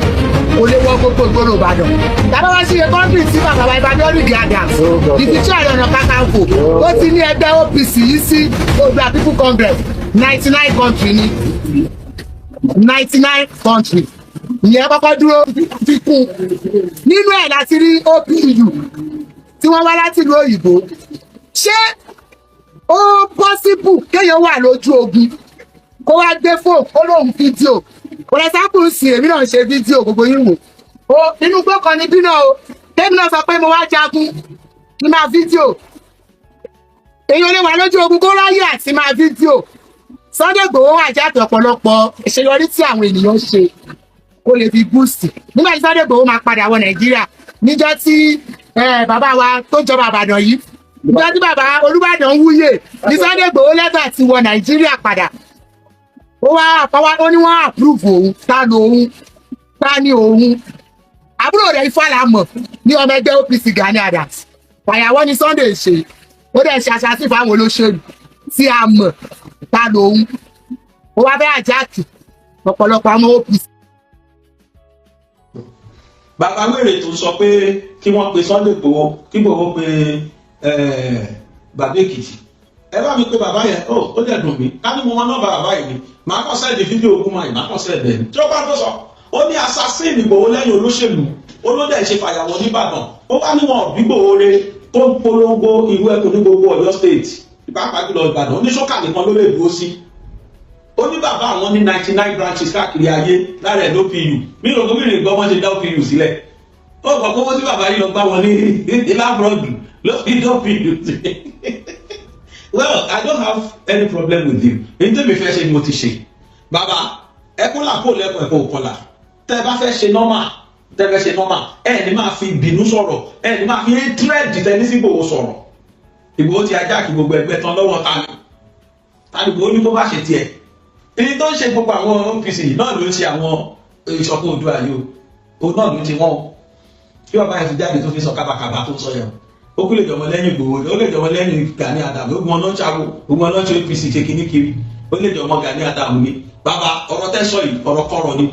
kò lè wọ gbogbo ìgboro Ìbàdàn tàbí wá sí iye kọ́ńtì tí bàbá wa Abíọ́dún Ìgè Àdàmú ìfìtí Ààrẹ Ọ̀nà Kakanfò ó ti ní ẹgbẹ́ OPC yìí sí Oòduà People Congress 99 country ní 99 country ìyẹn kọ́kọ́ dúró fi kún nínú ẹ̀ láti rí OPU tí wọ́n wá láti ìlú òyìnbó ṣé ó pọ́síbù kéèyàn wà lójú ogun kó wá gbé fóònù ó lóun fídíò for example sí èmi náà ṣe fídíò gbogbo yín wò ó nínú gbọ́kàn ní bí náà o tẹ́mi náà sọ pé mo wá jagun ní máa fídíò èèyàn lè wà lójú ogun kó ráyè àti máa fídíò Sunday Igboho wà jáde ọ̀pọ̀lọpọ̀ ìṣeyọrí tí àwọn ènìyàn ṣe kó lè fi boost nígbà tí Sunday Igboho máa padà wọ Nàìjíríà níjọ́ tí bàbá wa tó jọba Ìbàdàn yìí níjọ́ tí bàbá Olúbàdàn wúyè ní Sunday Igboho lẹ́tà ti wọ Nàìjíríà padà ó wá àpáwá ó ní wọ́n approve òun ta ló òun ta ni òun àbúrò rẹ̀ Ifálámọ̀ ní ọmọ ẹgbẹ́ OPC Gani Adams fàyàwọ́ ni Sunday ṣe ó dẹ̀ ṣe aṣáájú fáwọn olóṣèlú tí a mọ̀ ta ló òun ó wá bẹ́ àjáàkì ọ̀pọ̀lọpọ̀ àwọn OPC. bàbá wèrè tó sọ pé kí wọ́n pe Sunday Igboho kí Igboho pe bàbá Èkìtì ẹ bá mi pe bàbá yẹn ó dẹ̀ dùn mí ká ní mo wọn náà bàbá yìí ni màá kọ́ sẹ́ẹ̀dì fídíò ogun máa yìí màá kọ́ sẹ́ẹ̀dì ẹni tí ó bá tó sọ ó ní assassin Igboho lẹ́yìn olóṣèlú olódẹ̀ ṣe fàyàwọ́ nìbàdàn ó bá níwọ̀n Ìgbòho re tó ń polongo ìlú ẹkùn ní gbogbo Ọ̀yọ́ state ìpàápàá jùlọ Ìbàdàn oníṣọ́kà nìkan ló lè dúró sí ó ní bàbá àwọn ní 99 branches káàkiri ayé lára ẹ̀ lópù mí ló gómìnà ìgbọ́ wọn ṣe dá OPU sílẹ̀ ó gbọ́ pé wọ́n tí bàbá yìí lọ gbá wọn ní ìlàbọ̀dù ló fi dá OPU sílẹ̀. Well, I don't have any problem with you. Ní tèmi fẹ́ ṣe ni mo ti ṣe. Bàbá ẹkún làkó lẹ́kọ̀ọ́ ẹ̀kọ́ òkọlà. Tẹ́ ẹ bá fẹ́ ṣe normal, tẹ́ ẹ fẹ́ ṣe normal, ẹ ní máa fi ìbínú sọ̀rọ̀, ẹ ní máa fi hatred tẹ́ni sí Ìgbòho sọ̀rọ̀. Ìgbòho ti ajá kí gbogbo ẹgbẹ́ tán lọ́wọ́ ta ni. Ta ni Ìgbòho ní kó bá ṣe tiẹ̀. Èyí tó ń ṣe gbogbo àwọn OPC náà ló ń ṣe àwọn ìṣọ̀kan Oòduà yìí o. Òun náà ló ń ṣe wọ́n o. Kí bàbá yẹn fi jáde tó fi sọ kábàkàbà tó ń sọ yẹn o. Ó kú lè jọmọ lẹ́yìn Ìgbòho ó lè jọmọ lẹ́yìn Gani Adams ó gbọ́n náà ṣàwò gbọ́n náà ṣe APC ṣe kíní kiri ó lè jọmọ Gani Adams ni bàbá ọ̀rọ̀ tẹ́sọ̀ yìí ọ̀rọ̀ kọ̀rọ̀ ni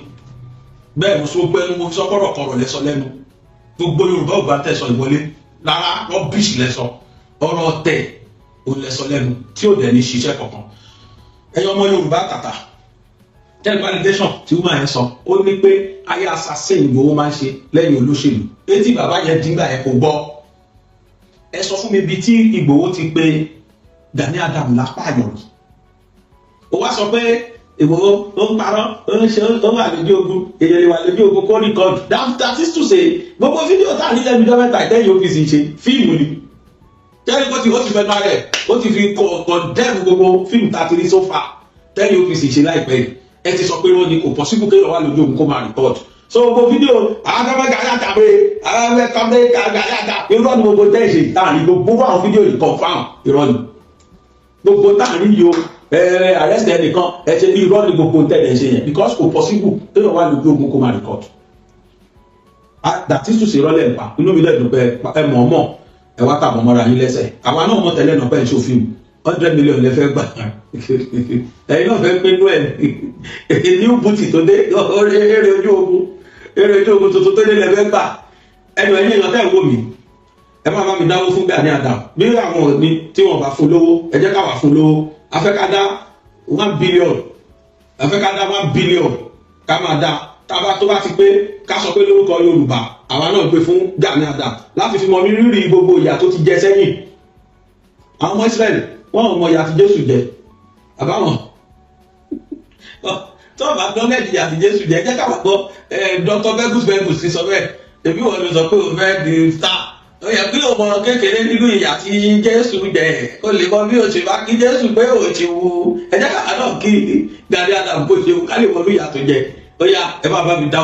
bẹ́ẹ̀ mo sọ pẹ́ẹ́nu mo sọ kọ̀rọ̀ lẹ́sọ lẹ́nu gbogbo Yorùbá ò bá tẹ̀sọ̀ ìwọlé rárá rọ́bìṣì lẹ́sọ ọ̀rọ̀ tẹ̀ ò lẹ́sọ lẹ́nu tí ò dẹ̀ ní ṣiṣẹ́ kankan ẹ̀yọ́ ọmọ Yorùbá tàtà tell validation tí wọ́n yẹn sọ ó ní pé ayé assassin Ìgbòho máa ń ṣe lẹ́yìn olóṣèlú etí bàbá yẹn díngbà yẹn kò gbọ́ ẹ sọ fún mi bí tí Ìgbòho ti pé Gani Adams lápáyọ̀ rí ó wá sọ pé Ìgbòho ó ń parọ́ ó ń ṣe ó wà lójú ogun èyàn lè wà lójú ogun kó record that is to say gbogbo fídíò tá à ní lẹ́nu dọ́mẹ́ta ìtẹ́yìn OPC ṣe fíìmù ni tẹ́lẹ̀ kó ó ti fẹ́ bá rẹ̀ ó ti fi condemn gbogbo fíìmù tá a ti rí so far tẹ́yìn OPC ṣe láìpẹ́ yìí ẹ ti sọ pé wọ́n ní kò possible kéèyàn wà lójú ogun kó máa record so gbogbo fídíò àwọn akẹ́kọ̀ọ́ Gani Adams àwọn akẹ́kọ̀ọ́ Gani Adams irọ́ ni gbogbo tẹ́ẹ̀sì táàrin gbogbo àwọn fídíò yìí confam irọ́ ni gbogbo táàrin yìí o arrest ẹnìkan ẹ ṣe irọ́ ni gbogbo tẹ́ẹ̀dẹ̀ ṣe yẹn because kò possible kéèyàn wà lójú ogun kó máa record that is to say rọ́lẹ̀ nípa inú mi lẹ́dùn pé ẹ mọ̀ ọ́ mọ̀ ẹ wá tàbọ̀ mọ́ra yín lẹ́sẹ̀ àwa náà mọ̀ tẹ́lẹ̀ náà pẹ́ ṣó fíìmù 100 million lẹ fẹ́ gbà ẹ̀yin náà fẹ́ pé inú ẹ̀ ní bùtì tó dé eré ojú ogun tuntun tó dé lẹ fẹ́ gbà ẹnu ẹ̀yìn èèyàn tẹ́ wò mí ẹ má bá mi dáwó fún Gani Adams bí àwọn òní tí wọ́n bá fún lówó ẹ jẹ́ káwá fún lówó afẹ́kádá 1 billion afẹ́kádá 1 billion ká máa dá tábà tó bá ti pé ká sọ pé lórúkọ Yorùbá àwa náà gbé fún Gani Adams láti fi mọ rírì gbogbo ìyà tó ti jẹ sẹ́yìn àwọn ọmọ Israẹli wọn ò mọ ìyà tí Jésù jẹ àbáwọn tó bá gbọ́ mẹ́jì ìyà tí Jésù jẹ jẹ́ káwá gbọ́ Dr. Begus ti sọ bẹ́ẹ̀ èmi wọ́n ló sọ pé o fẹ́ di star ó yẹ kí o mọ kékeré nínú ìyà tí Jésù jẹ kó lè mọ bí o ṣe bá kí Jésù pé o ṣe wu ẹ jẹ́ káwá náà kí Gani Adams kó ṣe wu ká lè mọ bí ìyà tó jẹ ó yá ẹ bá mi dá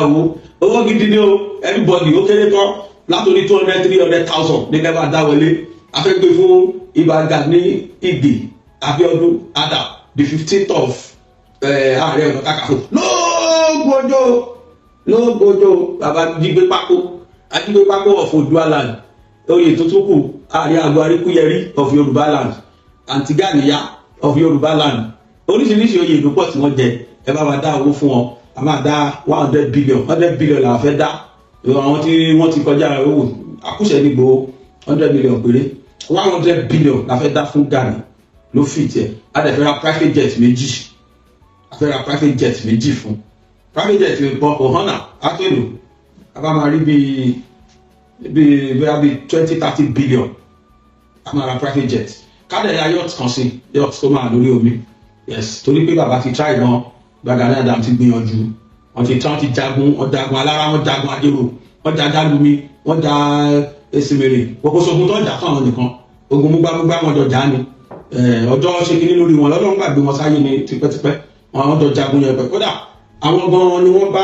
owó gidi ni o everybody ó kéré tán látòrí 200-300,000 ní kẹ́ bá dá wọlé afẹ́gbé fún Ìbà Gani Ìgè Abiodun Adam the 15th of Ààrẹ Ọ̀nà Kakanfò lóògbójó bàbá jígbé pákó of Oòduà land oyè tó tún kù Ààrẹ Àgọ́ Aríkúyẹrí of Yorùbá land Àǹtígáníyà of Yorùbá land oríṣiríṣi oyè ìlú pọ̀ tí wọ́n jẹ ẹ bá wa dá owó fún wọn a máa dá 100 billion làwọn fẹ́ dá àwọn tí wọ́n ti kọjá owó àkúṣe nígbò 100 million péré 100 billion la fẹ́ dá fún Gani ló fi tiẹ̀ a dẹ̀ fẹ́ ra private jet méjì fún private jet ìbọn kò hànà àtẹ̀lù a bá máa rí bíi 20-30 billion a máa ra private jet kádẹ̀ ya yacht kan sí yacht tó máa lórí omi yes torí pé bàbá ti try gan Gani Adams ti gbìyànjú wọ́n ti jagun alára wọ́n jagun ajérò wọ́n ja jálumi wọ́n ja esimere gbogbo sogun tó ń jà fún àwọn nìkan ogun múgbámúgbá wọn jọ jà ní ọjọ́ ṣe kínní lórí wọn lọ́dọ̀ ń gbàgbé wọn sáyé ní tipẹ́tipẹ́ wọn jọ jagun yẹn pẹ́ kódà àwọn gan ni wọ́n bá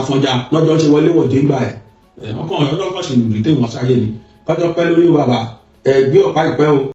Àfọ̀njá lọ́jọ́ ṣe wọlé wọ̀dé ńgbà ẹ̀ ọkàn ọ̀yọ́ lọ́kàn ṣe lùdí tẹ̀ wọ́n sáyé ní kọjọ́ pẹ́ lórí bàbá gbé ọ̀pá ìpẹ́ o.